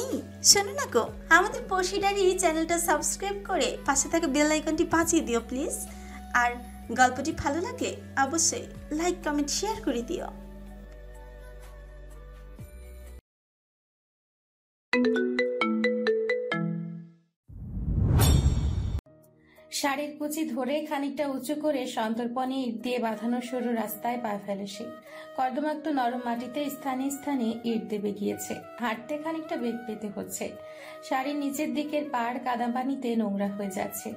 এই শোনো না গো, আমাদের পড়শি ডায়েরি চ্যানেলটা সাবস্ক্রাইব করে পাশে থাকা বেল আইকনটি বাজিয়ে দিও প্লিজ। আর গল্পটি ভালো লাগে অবশ্যই লাইক কমেন্ট শেয়ার করে দিও। শাড়ির কুচি ধরে খানিকটা উঁচু করে সন্তর্পণে ইট দিয়ে বাঁধানো সরু রাস্তায় পা ফেলে সে। কর্দমাক্ত নরম মাটিতে স্থানে স্থানে ইট দেবে গিয়েছে। হাঁটতে খানিকটা বেগ পেতে হচ্ছে। শাড়ির নিচের দিকের পাড় কাদাপানিতে নোংরা হয়ে যাচ্ছে।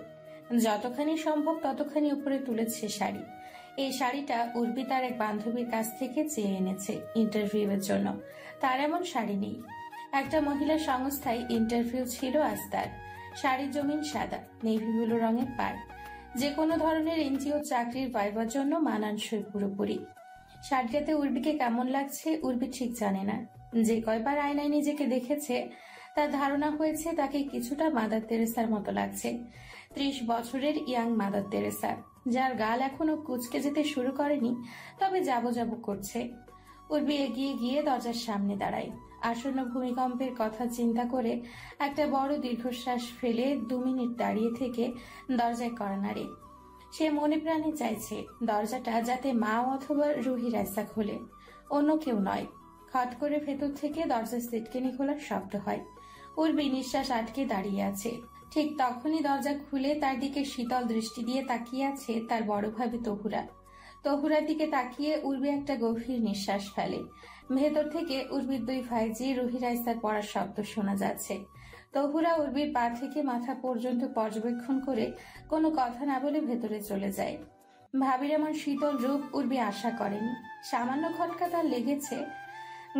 যতখানি সম্ভব ততখানি উপরে তুলেছে শাড়ি। এই শাড়িটা উর্বি তার এক বান্ধবীর কাছ থেকে চেয়ে এনেছে ইন্টারভিউ এর জন্য। তার এমন শাড়ি নেই। একটা মহিলা সংস্থায় ইন্টারভিউ ছিল আজ তার। শাড়ির জমিন সাদা, নেভি ব্লু রঙের পাড়। যে কোনো ধরনের এনজিও চাকরির ভাইবার জন্য মানানসই পুরোপুরি। শাড়িটাতে উর্বিকে কেমন লাগছে উর্বি ঠিক জানে না। যে কয়বার আয়নায় নিজেকে দেখেছে তার ধারণা হয়েছে তাকে কিছুটা মাদার তেরেসার মতো লাগছে। 30 বছরের ইয়াং মাদার তেরেসা, যার গাল এখনো কুচকে যেতে শুরু করেনি, তবে যাবো যাবো করছে। উর্বি এগিয়ে গিয়ে দরজার সামনে দাঁড়ায়। আসন্ন ভূমিকম্পের কথা চিন্তা করে একটা বড় দীর্ঘশ্বাস ফেলে 2 মিনিট দাঁড়িয়ে থেকে দরজায় কড়া নাড়ে। সে মনে প্রাণে চাইছে দরজাটা যাতে মা অথবা রুহি রাইসা খোলে, অন্য কেউ নয়। খট করে ভেতর থেকে দরজার সিটকেনি খোলার শব্দ হয়। উর্বি নিঃশ্বাস আটকে দাঁড়িয়ে আছে। ঠিক তখনই দরজা খুলে তার দিকে শীতল দৃষ্টি দিয়ে তাকিয়ে আছে তার বড় ভাবি তহুরা। তহুরার দিকে তাকিয়ে উর্বি একটা গভীর নিঃশ্বাস ফেলে। ভেতর থেকে উর্বির 2 ভাইজি রুহি রাইসার পড়ার শব্দ শোনা যাচ্ছে। তহুরা উর্বির পা থেকে মাথা পর্যন্ত পর্যবেক্ষণ করে কোনো কথা না বলে ভেতরে চলে যায়। ভাবির এমন শীতল রূপ উর্বি আশা করেনি। সামান্য খটকা তার লেগেছে।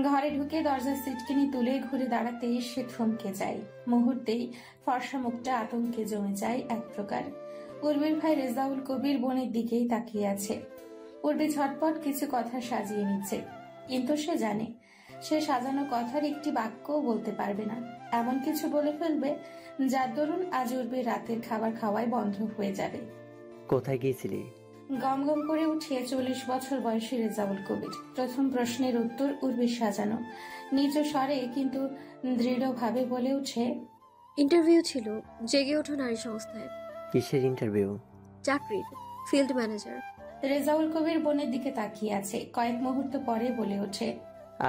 ঘরে ঢুকে দরজার সিটকিনি তুলে ঘুরে দাঁড়াতেই সে থমকে যায়। মুহূর্তেই ফর্সা মুখটা আতঙ্কে জমে যায় এক প্রকার। উর্বির ভাই রেজাউল কবির বোনের দিকেই তাকিয়ে আছে। উর্বি ঝটপট কিছু কথা সাজিয়ে নিচ্ছে, কিন্তু সে জানে সে সাজানো কথার একটি বাক্যও বলতে পারবে না। এমন কিছু বলে ফেলবে যার দরুন আজ উর্বির রাতের খাবার খাওয়াই বন্ধ হয়ে যাবে। কোথায় গিয়েছিলি? গম গম করে উঠে 40 বছর বয়সী রেজাউল কবির। প্রথম প্রশ্নের উত্তর উর্বির সাজানো, নিজ স্বরে কিন্তু দৃঢ়ভাবে বলে উঠে, ইন্টারভিউ ছিল জেগে ওঠো নারী সংস্থায়। কিসের ইন্টারভিউ? চাকরির, ফিল্ড ম্যানেজার। রেজাউল কবির বোনের দিকে তাকিয়ে আছে। কয়েক মুহূর্ত পরে বলে ওঠে,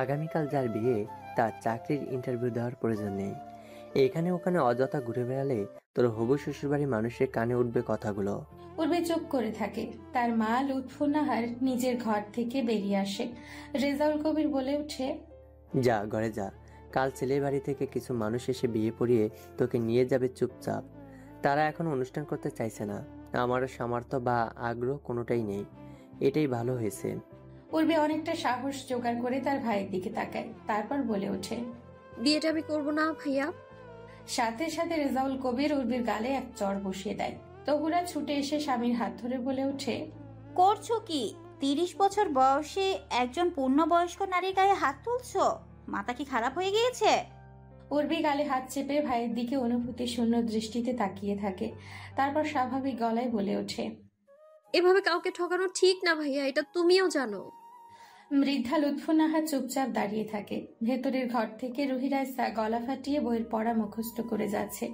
আগামীকাল যার বিয়ে তার চাকরির ইন্টারভিউ দেওয়ার প্রয়োজন নেই। এখানে ওখানে অযথা ঘুরে বেড়ালে তোর হবু শ্বশুরবাড়ির মানুষের কানে উঠবে কথাগুলো। উর্বি চুপ করে থাকে। তার মা লুৎফুন্নাহার নিজের ঘর থেকে বেরিয়ে আসে। রেজাউল কবির বলে ওঠে, যা ঘরে যা, কাল ছেলের বাড়ি থেকে কিছু মানুষ এসে বিয়ে পড়িয়ে তোকে নিয়ে যাবে চুপচাপ। তারা এখন অনুষ্ঠান করতে চাইছে না। আমার সামর্থ্য বা আগ্রহ কোনোটাই নেই। এটাই ভালো হয়েছে। উর্বি অনেকটা সাহস জোগাড় করে তার ভাইয়ের দিকে তাকায়, তারপর বলে ওঠে, বিয়েটা আমি করবো না ভাইয়া। সাথে সাথে রেজাউল কবির উর্বির গালে এক চড় বসিয়ে দেয়। তহুরা ছুটে এসে স্বামীর হাত ধরে বলে ওঠে, করছো কি? 30 বছর বয়সে একজন পূর্ণবয়স্ক নারীর গায়ে হাত তুলছো? মাথা কি খারাপ হয়ে গিয়েছে? উর্বি গালে হাত চেপে ভাইয়ের দিকে অনুভূতি শূন্য দৃষ্টিতে তাকিয়ে থাকে। তারপর স্বাভাবিক গলায় বলে ওঠে, এভাবে কাউকে ঠকানো ঠিক না ভাইয়া, এটা তুমিও জানো। বৃদ্ধা লুৎফুন্নাহা চুপচাপ দাঁড়িয়ে থাকে। ভেতরের ঘর থেকে রুহি রাইসা গলা ফাটিয়ে বইয়ের পড়া মুখস্থ করে যাচ্ছে।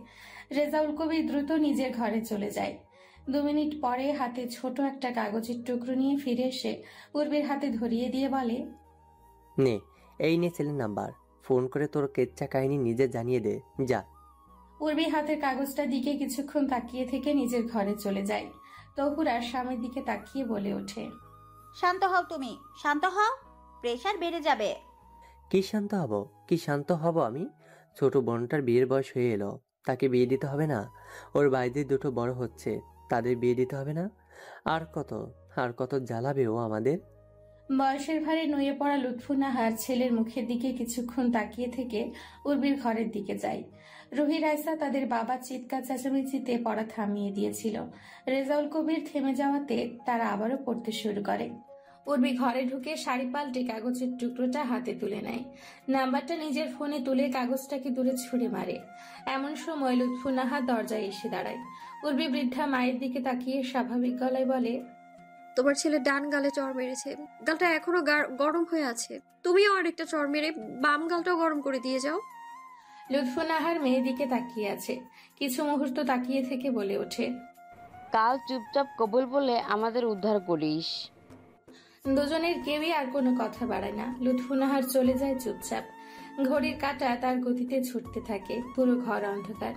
রেজাউল কবির দ্রুত নিজের ঘরে চলে যায়। 2 মিনিট পরে হাতে ছোট একটা কাগজের টুকরো নিয়ে ফিরে এসে উর্বির হাতে ধরিয়ে দিয়ে বলে, নে, এই নে ছেলের নাম্বার। ফোন করে তোর কেচ্চা কাহিনী নিজে জানিয়ে দে, যা। উর্বি হাতের কাগজটা দিকে কিছুক্ষণ তাকিয়ে থেকে নিজের ঘরে চলে যায়। তহুরা স্বামীর দিকে তাকিয়ে বলে ওঠে, শান্ত হও তুমি, শান্ত হও, প্রেশার বেড়ে যাবে। কি শান্ত হব? কি শান্ত হব আমি? ছোট বোনটার বিয়ের বয়স হয়ে এলো, তাকে বিয়ে দিতে হবে না? ওর ভাইদের 2টো বড় হচ্ছে, তাদের বিয়ে দিতে হবে না? আর কত জ্বালাবে ও আমাদের। বয়সের ভারে নুয়ে পড়া লুৎফুন্নাহার ছেলের মুখের দিকে কিছুক্ষণ তাকিয়ে থেকে উর্বির ঘরের দিকে যায়। রুহি রাইসা তাদের বাবার চিৎকার চেঁচামেচিতে পড়া থামিয়ে দিয়েছিল। রেজাউল কবির থেমে যাওয়াতে তারা আবারও পড়তে শুরু করে। উর্বি ঘরে ঢুকে শাড়ি পাল্টে কাগজের টুকরোটা হাতে তুলে নেয়। নাম্বারটা নিজের ফোনে তুলে কাগজটাকে দূরে ছুঁড়ে মারে। এমন সময় লুৎফুন্নাহার দরজায় এসে দাঁড়ায়। উর্বি বৃদ্ধা মায়ের দিকে তাকিয়ে স্বাভাবিক গলায় বলে, তোমার ছেলে ডান গালে চড় মেরেছে, গালটা এখনো গরম হয়ে আছে। তুমিও আরেকটা চড় মেরে বাম গালটাও গরম করে দিয়ে যাও। লুৎফুন্নাহার মেয়ের দিকে তাকিয়ে আছে। কিছু মুহূর্ত তাকিয়ে থেকে বলে ওঠে, কাল চুপচাপ কবুল বলে আমাদের উদ্ধার করিস। দুজনের কেউই আর কোনো কথা বাড়ায় না। লুৎফুন্নাহার চলে যায় চুপচাপ। ঘড়ির কাঁটা তার গতিতে ছুটতে থাকে। পুরো ঘর অন্ধকার।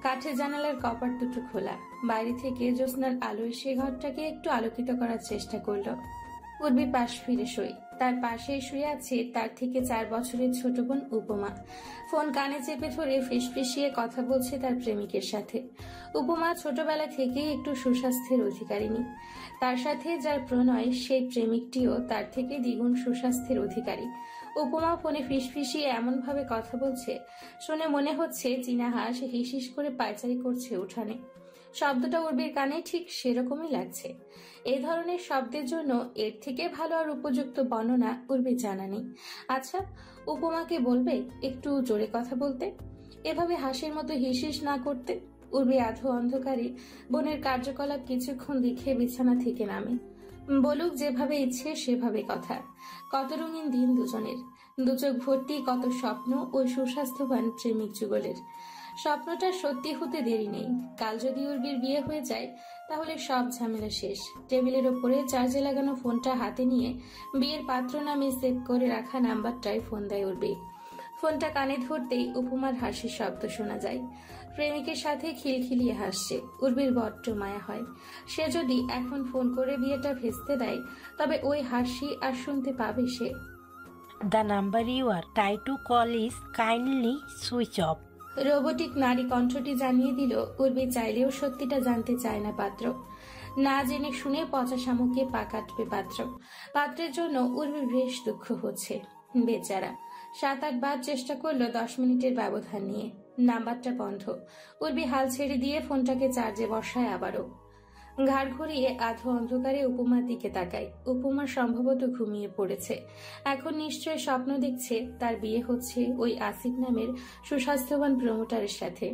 কাঠের জানালার কপাট দুটো খোলা। বাইরে থেকে জ্যোৎস্নার আলোয় সে ঘরটাকে একটু আলোকিত করার চেষ্টা করলো। উর্বি পাশ ফিরে শোয়। তার পাশেই শুয়ে আছে তার থেকে 4 বছরের ছোট বোন উপমা। ফোন কানে চেপে ধরে ফিসফিসিয়ে কথা বলছে তার প্রেমিকের সাথে। উপমা ছোটবেলা থেকেই একটু সুস্বাস্থ্যের অধিকারিণী। তার সাথে যার প্রণয়, সেই প্রেমিকটিও তার থেকে দ্বিগুণ সুস্বাস্থ্যের অধিকারী। উপমা ফোনে ফিসফিসিয়ে এমনভাবে কথা বলছে, শুনে মনে হচ্ছে চীনা হাঁস হিসিস করে পায়চারি করছে উঠানে। শব্দটা উর্বির কানে ঠিক সেরকমই লাগছে। এই ধরনের শব্দের জন্য এর থেকে ভালো আর উপযুক্ত বর্ণনা উর্বির জানা নেই। আচ্ছা, উপমাকে বলবে একটু জোরে কথা বলতে, এভাবে হাসির মতো হিসিস না করতে। উর্বি আধো অন্ধকারে বোনের কার্যকলাপ কিছুক্ষণ দেখে বিছানা থেকে নামে। বলুক যেভাবে ইচ্ছে সেভাবে কথা। কত রঙিন দিন দুজনের, দুচোখ ভর্তি কত স্বপ্ন ওই সুস্বাস্থ্যবান প্রেমিক যুগলের। স্বপ্নটা সত্যি হতে দেরি নেই। কাল যদি উর্বির বিয়ে হয়ে যায় তাহলে সব ঝামেলা শেষ। টেবিলের ওপরে চার্জে লাগানো ফোনটা হাতে নিয়ে বিয়ের পাত্র নামে সেভ করে রাখা নাম্বারটায় ফোন দেয় উর্বি। ফোনটা কানে ধরতেই উপমার হাসির শব্দ শোনা যায়। প্রেমিকের সাথে খিলখিলিয়ে হাসছে। উর্বির বড্ড মায়া হয়। সে যদি এখন ফোন করে বিয়েটা ভেস্তে দেয় তবে ওই হাসি আর শুনতে পাবে সে। The number you are trying to call is kindly switch off. Robotic নারী কণ্ঠটি জানিয়ে দিল উর্বি চাইলেও সত্যিটা জানতে চায় না পাত্র। না জেনে শুনে পচা শামুকে পা কাটবে পাত্র। পাত্রের জন্য উর্বির বেশ দুঃখ হচ্ছে। বেচারা 7-8 বার চেষ্টা করলো 10 মিনিটের ব্যবধান নিয়ে। নাম্বারটা বন্ধ। উর্বি হাল ছেড়ে দিয়ে ফোনটাকে চার্জে বসায় আবারও। ঘাড় ঘুরিয়ে আধো অন্ধকারে উপমার দিকে তাকায়। উপমা সম্ভবত ঘুমিয়ে পড়েছে। এখন নিশ্চয় স্বপ্ন দেখছে তার বিয়ে হচ্ছে ওই আসিফ নামের সুস্বাস্থ্যবান প্রমোটারের সাথে।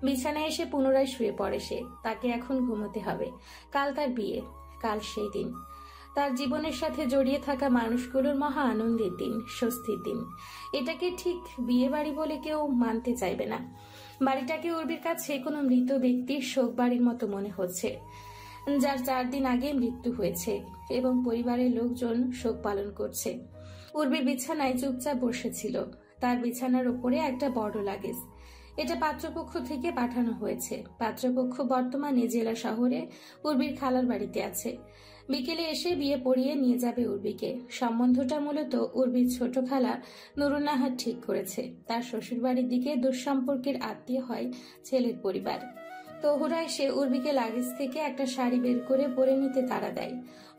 বিছানায় এসে পুনরায় শুয়ে পড়ে সে। তাকে এখন ঘুমোতে হবে। কাল তার বিয়ে। কাল সেই দিন তার জীবনের সাথে জড়িয়ে থাকা মানুষগুলোর মহা আনন্দের দিন, স্বস্তির দিন। এটাকে ঠিক বিয়ে বাড়ি বলে কেউ মানতে চাইবে না। বাড়িটাকে উর্বির কাছে কোনো মৃত ব্যক্তির শোক বাড়ির মতো মনে হচ্ছে, যার 4 দিন আগে মৃত্যু হয়েছে এবং পরিবারের লোকজন শোক পালন করছে। উর্বি বিছানায় চুপচাপ বসেছিল। তার বিছানার উপরে একটা বড় লাগেজ। এটা পাত্রপক্ষ থেকে পাঠানো হয়েছে। পাত্রপক্ষ বর্তমানে জেলা শহরে উর্বির খালার বাড়িতে আছে। বিকেলে এসে বিয়ে পড়িয়ে নিয়ে যাবে উর্বিকে। সম্বন্ধটা মূলত উর্বির ছোট খালা নুরুন্নাহার ঠিক করেছে। তার শ্বশুর বাড়ির দিকে দুঃসম্পর্কের আত্মীয় হয় ছেলের পরিবার। তহুরা এসে উর্বিকে লাগেজ থেকে একটা শাড়ি বের করে পরে নিতে তাড়া দেয়।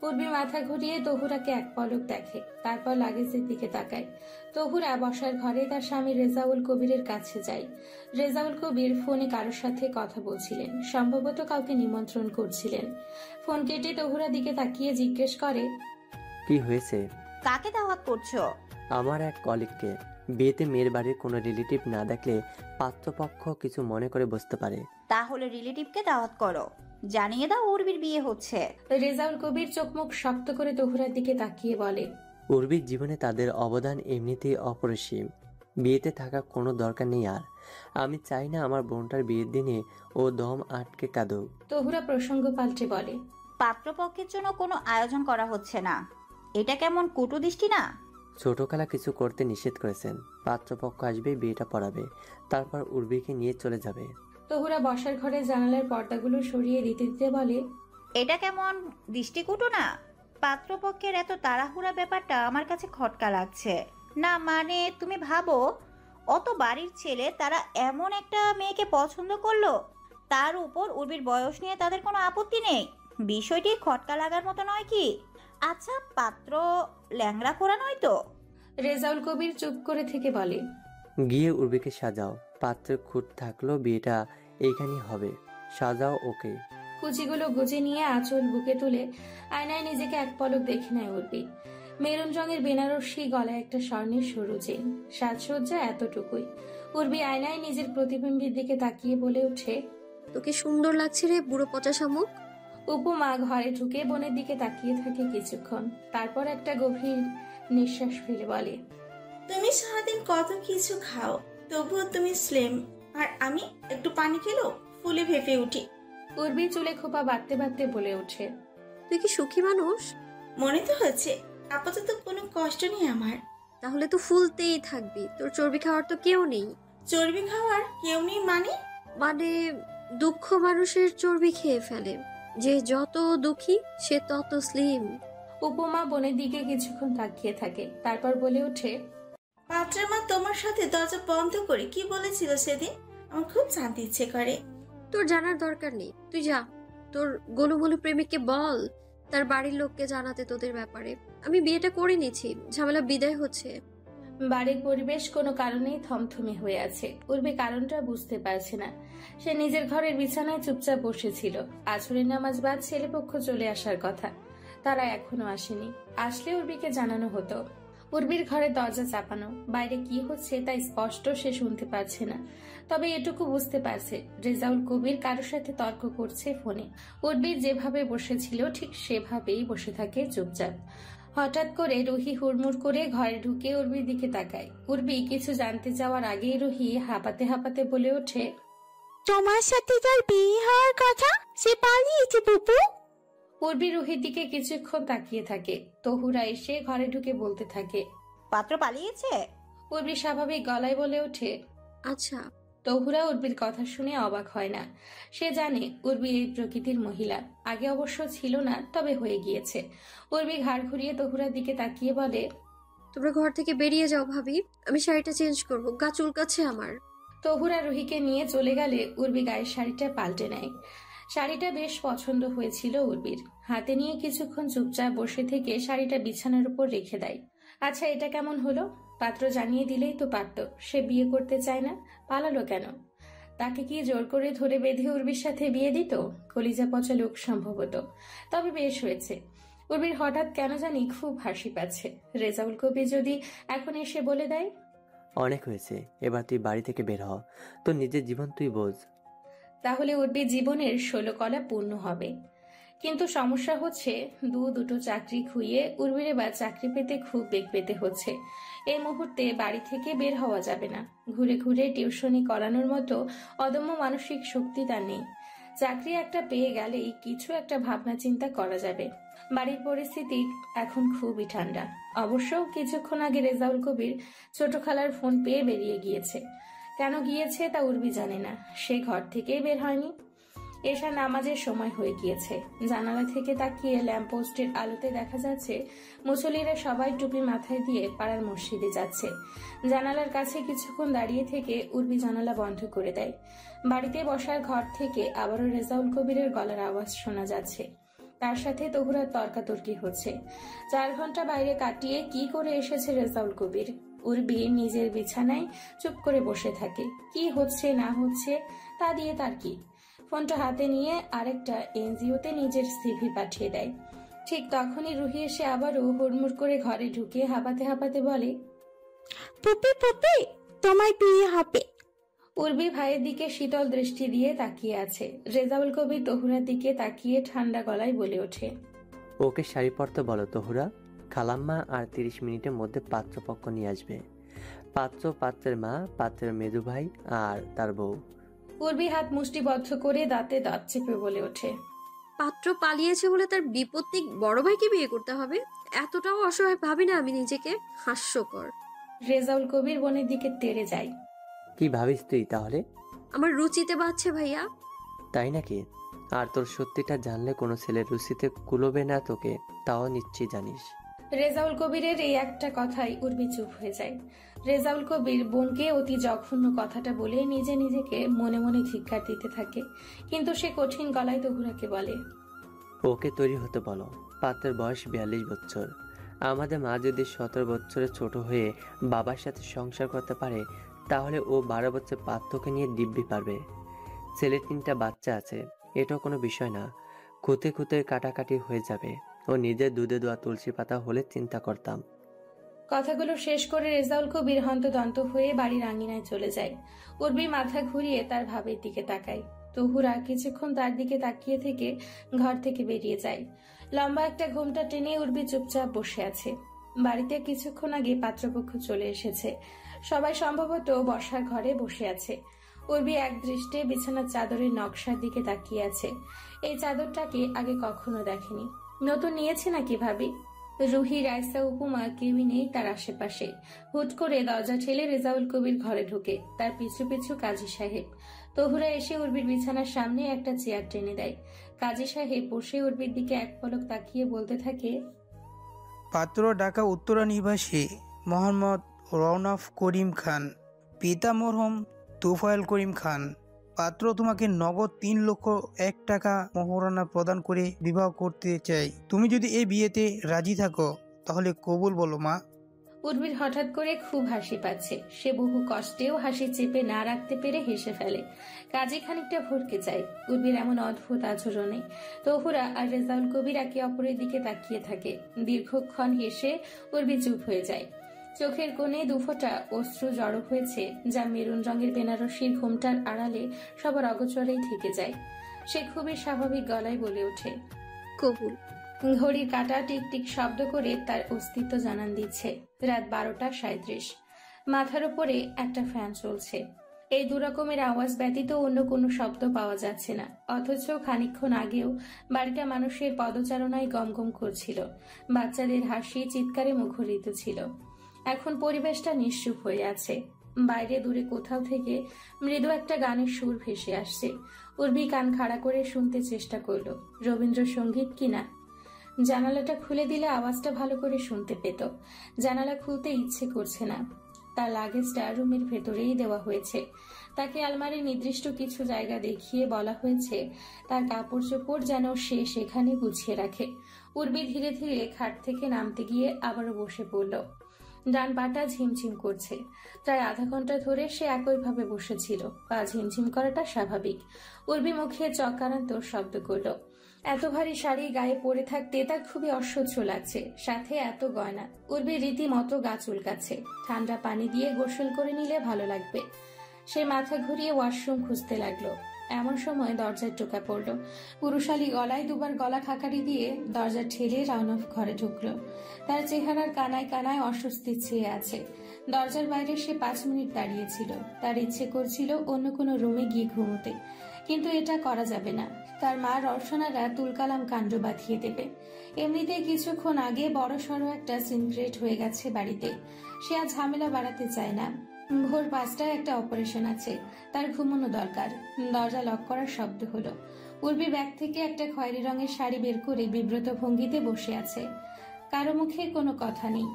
উর্বি মাথা ঘুরিয়ে তহুরাকে এক পলক দেখে, তারপর লাগেজের দিকে তাকায়। তহুরা বসার ঘরে তার স্বামী রেজাউল কবিরের কাছে যায়। রেজাউল কবির ফোনে কারোর সাথে কথা বলছিলেন, সম্ভবত কাউকে নিমন্ত্রণ করছিলেন। ফোন কেটে তহুরা দিকে তাকিয়ে জিজ্ঞেস করে, কি হয়েছে? কাকে দাওয়াত করছো? আমার এক কলিগকে। বিয়েতে মেয়ের বাড়ির কোনো রিলেটিভ না দেখলে পাত্রপক্ষ কিছু মনে করে বসতে পারে। তাহলে রিলেটিভকে দাওয়াত করো, জানিয়ে দাও উর্বির বিয়ে হচ্ছে। রেজাউল কবির চোখ মুখ শক্ত করে তহুরার দিকে তাকিয়ে বলে, উর্বির জীবনে তাদের অবদান এমনিতেই অপরিসীম। বিয়েতে থাকা কোনো দরকার নেই আর। আমি চাই না আমার বোনটার বিয়ের দিনে ও দম আটকে কাঁদুক। তহুরা প্রসঙ্গ পাল্টে বলে, পাত্রপক্ষের জন্য কোনো আয়োজন করা হচ্ছে না, এটা কেমন কটুদৃষ্টি না? ছোট খালা কিছু করতে নিষেধ করেছেন। পাত্রপক্ষ আসবে, বিয়েটা পড়াবে, তারপর উর্বিকে নিয়ে চলে যাবে। তহুরা বসার ঘরে জানালার পর্দাগুলো সরিয়ে দিতে দিতে বলে, এটা কেমন দৃষ্টিকটু না? পাত্রপক্ষের এত তাড়াহুড়া ব্যাপারটা আমার কাছে খটকা লাগছে না। মানে তুমি ভাবো, অত বাড়ির ছেলে তারা এমন একটা মেয়েকে পছন্দ করলো, তার উপর উর্বির বয়স নিয়ে তাদের কোনো আপত্তি নেই। বিষয়টি খটকা লাগার মতো নয় কি? আচ্ছা, পাত্র ল্যাংড়া করা নয় তো? রেজাউল কবির চুপ করে থেকে বলে, গিয়ে উর্বিকে সাজাও। পাত্রের খুঁট থাকলেও বিয়েটা এইখানেই হবে। সাজাও ওকে। কুচিগুলো গুজে নিয়ে আঁচল বুকে তুলে আয়নায় নিজেকে এক পলক দেখে নেয় উর্বি। মেরুন রঙের বেনারসি, গলায় একটা স্বর্ণের সরু চেন, সাজসজ্জা এতটুকুই। উর্বি আয়নায় নিজের প্রতিবিম্বের দিকে তাকিয়ে বলে ওঠে, তোকে সুন্দর লাগছে রে বুড়ো পচা শামুক। উপমা ঘরে ঢুকে বোনের দিকে তাকিয়ে থাকে কিছুক্ষণ, তারপর একটা গভীর নিঃশ্বাস ফেলে বলে, তুমি সারাদিন কত কিছু খাও, তবুও তুমি স্লিম, আর আমি একটু পানি খেলেও ফুলে ভেপে উঠি। উর্বি চুলে খোপা বাঁধতে বাঁধতে বলে ওঠে। তুই কি সুখী মানুষ? মনে তো হচ্ছে আপাতত কোনো কষ্ট নেই আমার। তাহলে তো ফুলতেই থাকবি, তোর চর্বি খাওয়ার তো কেউ নেই। চর্বি খাওয়ার কেউ নেই মানে? মানে দুঃখ মানুষের চর্বি খেয়ে ফেলে, যে যত দুঃখী সে তত স্লিম। উপমা বোনের দিকে কিছুক্ষণ তাকিয়ে থাকে, তারপর বলে ওঠে। পাত্রের মা তোমার সাথে দরজা বন্ধ করে কি বলেছিল সেদিন? আমার খুব জানতে ইচ্ছে করে। তোর জানার দরকার নেই, তুই যা। তোর গোলুমোলু প্রেমিককে বল তার বাড়ির লোককে জানাতে তোদের ব্যাপারে। আমি বিয়েটা করে নিয়েছি, ঝামেলা বিদায় হচ্ছে। বাড়ির পরিবেশ কোনো কারণেই থমথমে হয়ে আছে। উর্বি কারণটা বুঝতে পারছে না। সে নিজের ঘরের বিছানায় চুপচাপ বসেছিল। আছরের নামাজ বাদ ছেলেপক্ষ চলে আসার কথা, তারা এখনো আসেনি। আসলে উর্বিকে জানানো হতো। উর্বির ঘরে দরজা চাপানো, বাইরে কি হচ্ছে তা স্পষ্ট সে শুনতে পারছে না। তবে এটুকু বুঝতে পারছে রেজাউল কবির কারোর সাথে তর্ক করছে ফোনে। উর্বি যেভাবে বসেছিল ঠিক সেভাবেই বসে থাকে চুপচাপ। হঠাৎ করে রুহি হুড়মুড় করে ঘরে ঢুকে উর্বির দিকে তাকায়। উর্বি কিছু জানতে যাওয়ার আগেই রুহি হাঁপাতে হাঁপাতে বলে ওঠে, তোমার সাথে তার বিয়ে হওয়ার কথা, সে পালিয়েছে পুপু। উর্বি রুহির দিকে কিছুক্ষণ তাকিয়ে থাকে। তহুরা এসে ঘরে ঢুকে বলতে থাকে, পাত্র পালিয়েছে? উর্বি স্বাভাবিক গলায় বলে ওঠে। আচ্ছা। তহুরা উর্বির কথা শুনে অবাক হয় না। সে জানে উর্বি এই প্রকৃতির মহিলা। আগে অবশ্য ছিল না, তবে হয়ে গিয়েছে। উর্বি ঘাড় ঘুরিয়ে তহুরার দিকে তাকিয়ে বলে, তোমরা ঘর থেকে বেরিয়ে যাও ভাবি, আমি শাড়িটা চেঞ্জ করবো, গা চুলকাচ্ছে আমার। তহুরা রুহিকে নিয়ে চলে গেলে উর্বি গায়ের শাড়িটা পাল্টে নেয়। শাড়িটা বেশ পছন্দ হয়েছিল উর্বির। হাতে নিয়ে কিছুক্ষণ চুপচাপ বসে থেকে শাড়িটা বিছানার উপর রেখে দেয়। আচ্ছা, এটা কেমন হলো? পাত্র জানিয়ে দিলেই তো পারত। সে বিয়ে করতে চায় না, পালালো কেন? তাকে কি জোর করে ধরে বেঁধে উর্বির সাথে বিয়ে দিত? কলিজা পচা লোক সম্ভবত। তবে বেশ হয়েছে। উর্বির হঠাৎ কেন জানি খুব হাসি পাচ্ছে। রেজাউল কবির যদি এখন এসে বলে দেয়, অনেক হয়েছে, এবার তুই বাড়ি থেকে বের হ, তোর নিজের জীবন তুই বোঝ। তাহলে উর্বির জীবনের 16 কলা পূর্ণ হবে। কিন্তু সমস্যা হচ্ছে, দুটো চাকরি খুইয়ে উর্বির এবার চাকরি পেতে খুব বেগ পেতে হচ্ছে। এই মুহূর্তে বাড়ি থেকে বের হওয়া যাবে না। ঘুরে ঘুরে টিউশনি করানোর মতো অদম্য মানসিক শক্তি তার নেই। চাকরি একটা পেয়ে গেলেই কিছু একটা ভাবনা চিন্তা করা যাবে। বাড়ির পরিস্থিতি এখন খুবই ঠান্ডা। অবশ্য কিছুক্ষণ আগে রেজাউল কবির ছোট খালার ফোন পেয়ে বেরিয়ে গিয়েছে। কেন গিয়েছে তা উর্বি জানে না। সে ঘর থেকেই বের হয়নি। এশার নামাজের সময় হয়ে গিয়েছে। জানালা থেকে তাকিয়ে ল্যাম্পপোস্টের আলোতে দেখা যাচ্ছে মুসল্লিরা সবাই টুপি মাথায় দিয়ে পাড়ার মসজিদে যাচ্ছে। জানালার কাছে কিছুক্ষণ দাঁড়িয়ে থেকে উর্বি জানালা বন্ধ করে দেয়। বাড়িতে বসার ঘর থেকে আবারও রেজাউল কবিরের গলার আওয়াজ শোনা যাচ্ছে। তার সাথে তহুরার তর্কাতর্কি হচ্ছে। 4 ঘন্টা বাইরে কাটিয়ে কি করে এসেছে রেজাউল কবির? উর্বি নিজের বিছানায় চুপ করে বসে থাকে। কি হচ্ছে না হচ্ছে তা দিয়ে তার কি? ফোনটা হাতে নিয়ে আরেকটা এনজিওতে নিজের সিভি পাঠিয়ে দেয়। ঠিক তখনই রুহি এসে আবারও হুড়মুড় করে ঘরে ঢুকে হাঁপাতে হাঁপাতে বলে, পুপি পুপি, তোমার বিয়ে হবে। উর্বি ভাইয়ের দিকে শীতল দৃষ্টি দিয়ে তাকিয়ে আছে। রেজাউল কবির তহুরার দিকে তাকিয়ে ঠান্ডা গলায় বলে ওঠে, ওকে শাড়ি পরতে বলো তহুরা। খালাম্মা আর 30 মিনিটের মধ্যে পাত্রপক্ষ নিয়ে আসবে। পাত্র, পাত্রের মা, পাত্রের মেজু ভাই আর তার বউ। উর্বি হাত মুষ্টিবদ্ধ করে দাঁতে দাঁত চেপে বলে ওঠে, পাত্র পালিয়েছে বলে তার বিপত্তি বড় ভাইকে বিয়ে করতে হবে? এতটাও অসহায় ভাবি না আমি নিজেকে। হাস্যকর। রেজাউল কবির বোনের দিকে তেড়ে যায়। কি ভাবিস তুই তাহলে? আমার রুচিতে বাচ্ছে ভাইয়া। তাই নাকি? আর তোর সত্যিটা জানলে কোনো ছেলের রুচিতে কুলোবে না তোকে, তাও নিশ্চয়ই জানিস। রেজাউল কবিরের এই একটা কথাই উর্বি চুপ হয়ে যায়। রেজাউল কবির বোনকে অতি জঘন্য কথাটা বলে নিজে নিজেকে মনে মনে ধিক্কার দিতে থাকে। কিন্তু সে কঠিন গলায় তহুরাকে বলে, ওকে তৈরি হতে বলো। পাত্রের বয়স 42 বছর। আমাদের মা যদি 17 বছরের ছোট হয়ে বাবার সাথে সংসার করতে পারে, তাহলে ও 12 বছর পাত্রকে নিয়ে দিব্যি পারবে। ছেলের 3টা বাচ্চা আছে, এটাও কোনো বিষয় না। খুঁতে খুঁতে কাটাকাটি হয়ে যাবে। ও নিজের দুধে দোয়া তুলসী পাতা হলে চিন্তা করতাম। কথাগুলো শেষ করে রেজাউল কবির হন্তদন্ত হয়ে বাড়ির আঙিনায় চলে যায়। উর্বি মাথা ঘুরিয়ে তার ভাবের দিকে তাকায়। তহুরা কিছুক্ষণ তার দিকে তাকিয়ে থেকে ঘর থেকে বেরিয়ে যায়। লম্বা একটা ঘোমটা টেনে উর্বি চুপচাপ বসে আছে। বাড়িতে কিছুক্ষণ আগে পাত্রপক্ষ চলে এসেছে। সবাই সম্ভবত বসার ঘরে বসে আছে। উর্বি এক দৃষ্টে বিছানার চাদরের নকশার দিকে তাকিয়ে আছে। এই চাদরটাকে আগে কখনো দেখেনি। নতুন নিয়েছে নাকি ভাবি? রুহি, রাইসা, উপমা কেউই নেই তার আশেপাশে। হুট করে দরজা ঠেলে রেজাউল কবির ঘরে ঢুকে, তার পিছু পিছু কাজী সাহেব। তহুরা এসে উর্বির বিছানার সামনে একটা চেয়ার টেনে দেয়। কাজী সাহেব বসে উর্বির দিকে এক পলক তাকিয়ে বলতে থাকে, পাত্র ঢাকা উত্তরা নিবাসী মোহাম্মদ রওনাফ করিম খান, পিতা মরহুম তুফাইল করিম খান। পাত্র তোমাকে নগদ 3,01,000 টাকা মোহরানা প্রদান করে বিবাহ করতে চাই। তুমি যদি এই বিয়েতে রাজি থাকো তাহলে কবুল বলো মা। উর্বির হঠাৎ করে খুব হাসি পাচ্ছে। সে বহু কষ্টেও হাসি চেপে না রাখতে পেরে হেসে ফেলে। কাজে খানিকটা ভরকে যায় উর্বির এমন অদ্ভুত আচরণে। তহুরা আর রেজাউল কবির একে অপরের দিকে তাকিয়ে থাকে। দীর্ঘক্ষণ হেসে উর্বি চুপ হয়ে যায়। চোখের কোণে দুফোঁটা অশ্রু জড়ো হয়েছে, যা মেরুন রঙের বেনারসির ঘোমটার আড়ালে সবার অগোচরেই থেকে যায়। সে খুবই স্বাভাবিক গলায় বলে ওঠে, কবুল। ঘড়ির কাঁটা টিকটিক শব্দ করে তার অস্তিত্ব জানান দিচ্ছে। রাত 12:37। মাথার উপরে একটা ফ্যান চলছে। এই দুরকমের আওয়াজ ব্যতীত অন্য কোনো শব্দ পাওয়া যাচ্ছে না। অথচ খানিকক্ষণ আগেও বাড়িটা মানুষের পদচারণায় গমগম করছিল। বাচ্চাদের হাসি চিৎকারে মুখরিত ছিল। এখন পরিবেশটা নিশ্চুপ হয়ে আছে। বাইরে দূরে কোথাও থেকে মৃদু একটা গানের সুর ভেসে আসছে। উর্বি কান খাড়া করে শুনতে চেষ্টা করলো। রবীন্দ্রসঙ্গীত কিনা। জানালাটা খুলে দিলে আওয়াজটা ভালো করে শুনতে পেত। জানালা খুলতে ইচ্ছে করছে না। তার লাগেজটা রুমের ভেতরেই দেওয়া হয়েছে। তাকে আলমারির নির্দিষ্ট কিছু জায়গা দেখিয়ে বলা হয়েছে তার কাপড় চোপড় যেন সে সেখানে গুছিয়ে রাখে। উর্বি ধীরে ধীরে খাট থেকে নামতে গিয়ে আবারও বসে পড়ল। ডান পাটা ঝিমঝিম করছে। প্রায় আধা ঘন্টা ধরে সে একইভাবে বসেছিল। পা ঝিমঝিম করাটা স্বাভাবিক। উর্বি মুখে চকারান্ত শব্দ করল। এত ভারী শাড়ি গায়ে পরে থাকতে তার খুবই অসহ্য লাগছে। সাথে এত গয়না। উর্বি রীতিমতো গা চুলকাচ্ছে। ঠান্ডা পানি দিয়ে গোসল করে নিলে ভালো লাগবে। সে মাথা ঘুরিয়ে ওয়াশরুম খুঁজতে লাগলো। এমন সময় দরজায় টোকা পড়ল। পুরুষালী গলায় দুবার গলা খাকারি দিয়ে দরজা ঠেলে রাউনফ ঘরে ঢুকলো। তার চেহারার কানায় কানায় অস্বস্তি ছেয়ে আছে। দরজার বাইরে সে 5 মিনিট দাঁড়িয়েছিল। তার ইচ্ছে করছিল অন্য কোনো রুমে গিয়ে ঘুমোতে, কিন্তু এটা করা যাবে না। তার মা রওশনারা তুলকালাম কাণ্ড বাঁধিয়ে দেবে। এমনিতেই কিছুক্ষণ আগে বড়সড় একটা সিনক্রেট হয়ে গেছে বাড়িতে। সে আর ঝামেলা বাড়াতে চায় না। ভোর 5টায় একটা অপারেশন আছে, তার ঘুমানো দরকার। দরজা লক করার শব্দ হলো। উর্বি ব্যাগ থেকে একটা খয়েরি রঙের শাড়ি বের করে বিব্রত ভঙ্গিতে বসে আছে। কারো মুখে কোনো কথা নেই।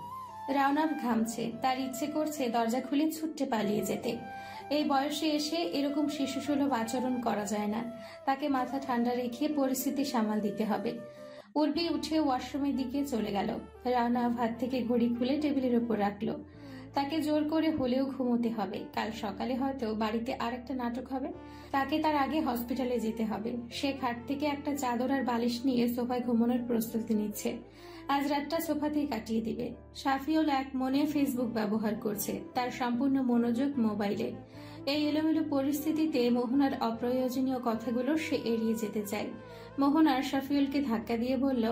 রাউনাফ ঘামছে। তার ইচ্ছে করছে দরজা খুলে ছুট্টে পালিয়ে যেতে। এই বয়সে এসে এরকম শিশুসুলভ আচরণ করা যায় না। তাকে মাথা ঠান্ডা রেখে পরিস্থিতি সামাল দিতে হবে। উর্বি উঠে ওয়াশরুমের দিকে চলে গেল। রাউনাফ হাত থেকে ঘড়ি খুলে টেবিলের উপর রাখলো। তাকে জোর করে হলেও ঘুমোতে হবে। কাল সকালে হয়তো বাড়িতে আরেকটা নাটক হবে। তাকে তার আগে হসপিটালে যেতে হবে। সে খাট থেকে একটা চাদর আর বালিশ নিয়ে সোফায় ঘুমানোর প্রস্তুতি নিচ্ছে। আজ রাতটা সোফাতেই কাটিয়ে দিবে। শাফিউল এক মনে ফেসবুক ব্যবহার করছে। তার সম্পূর্ণ মনোযোগ মোবাইলে। এই এলোমেলো পরিস্থিতিতে মোহনার অপ্রয়োজনীয় কথাগুলো সে এড়িয়ে যেতে চায়। মোহনার শাফিউলকে ধাক্কা দিয়ে বলল,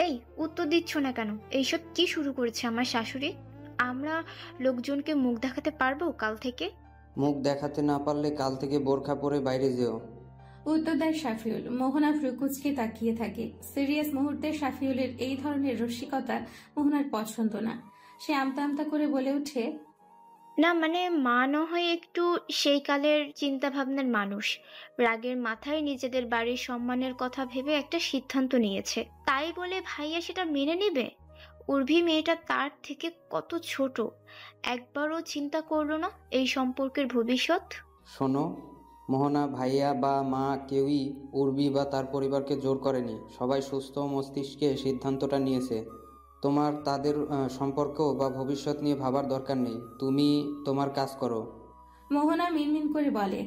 এই উত্তর দিচ্ছ না কেন? এইসব কি শুরু করেছে আমার শাশুড়ি? আমরা লোকজনকে মুখ দেখাতে পারবো কাল থেকে? মুখ দেখাতে না পারলে কাল থেকে বোরখা পরে বাইরে যেও। উত্তর দেয় শাফিউল। মোহনা ফ্রুকুচকে তাকিয়ে থাকে। সিরিয়াস মুহূর্তে শাফিউলের এই ধরনের রসিকতা মোহনার পছন্দ না। সে আমতা আমতা করে বলে ওঠে, না মানে মা না হয় একটু সেই কালের চিন্তা ভাবনার মানুষ। রাগের মাথায় নিজেদের বাড়ির সম্মানের কথা ভেবে একটা সিদ্ধান্ত নিয়েছে, তাই বলে ভাইয়া সেটা মেনে নেবে? উর্ভি মেয়েটা তার থেকে কত ছোট, একবারও চিন্তা করলো না এই সম্পর্কের ভবিষ্যৎ। শোনো মোহনা, ভাইয়া বা মা কেউই উর্বি বা তার পরিবারকে জোর করেনি। সবাই সুস্থ মস্তিষ্কে সিদ্ধান্তটা নিয়েছে। তোমার তাদের সম্পর্ক বা ভবিষ্যৎ নিয়ে ভাবার দরকার নেই। তুমি তোমার কাজ করো। মোহনা মিনমিন করে বলে,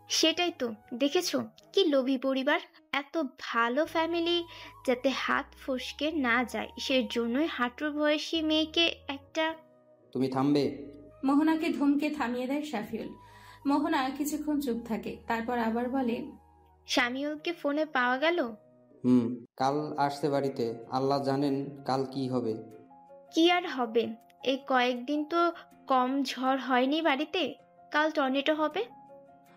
সেটাই তো দেখেছো কি লোভী পরিবার। এত ভালো ফ্যামিলি যাতে হাত ফসকে না যায় সেজন্যই হাঁটুর বয়সী মেয়েকে একটা। তুমি থামবে? মোহনাকে ধমকে থামিয়ে দেয় শাফিউল। মোহনা কিছুক্ষণ চুপ থাকে, তারপর আবার বলে, শামিউলকে ফোনে পাওয়া গেল? কাল আসছে বাড়িতে। আল্লাহ জানেন কাল কি হবে। কি আর হবে, এই কয়েকদিন তো কম ঝড় হয়নি বাড়িতে, কাল টর্নেডো হবে।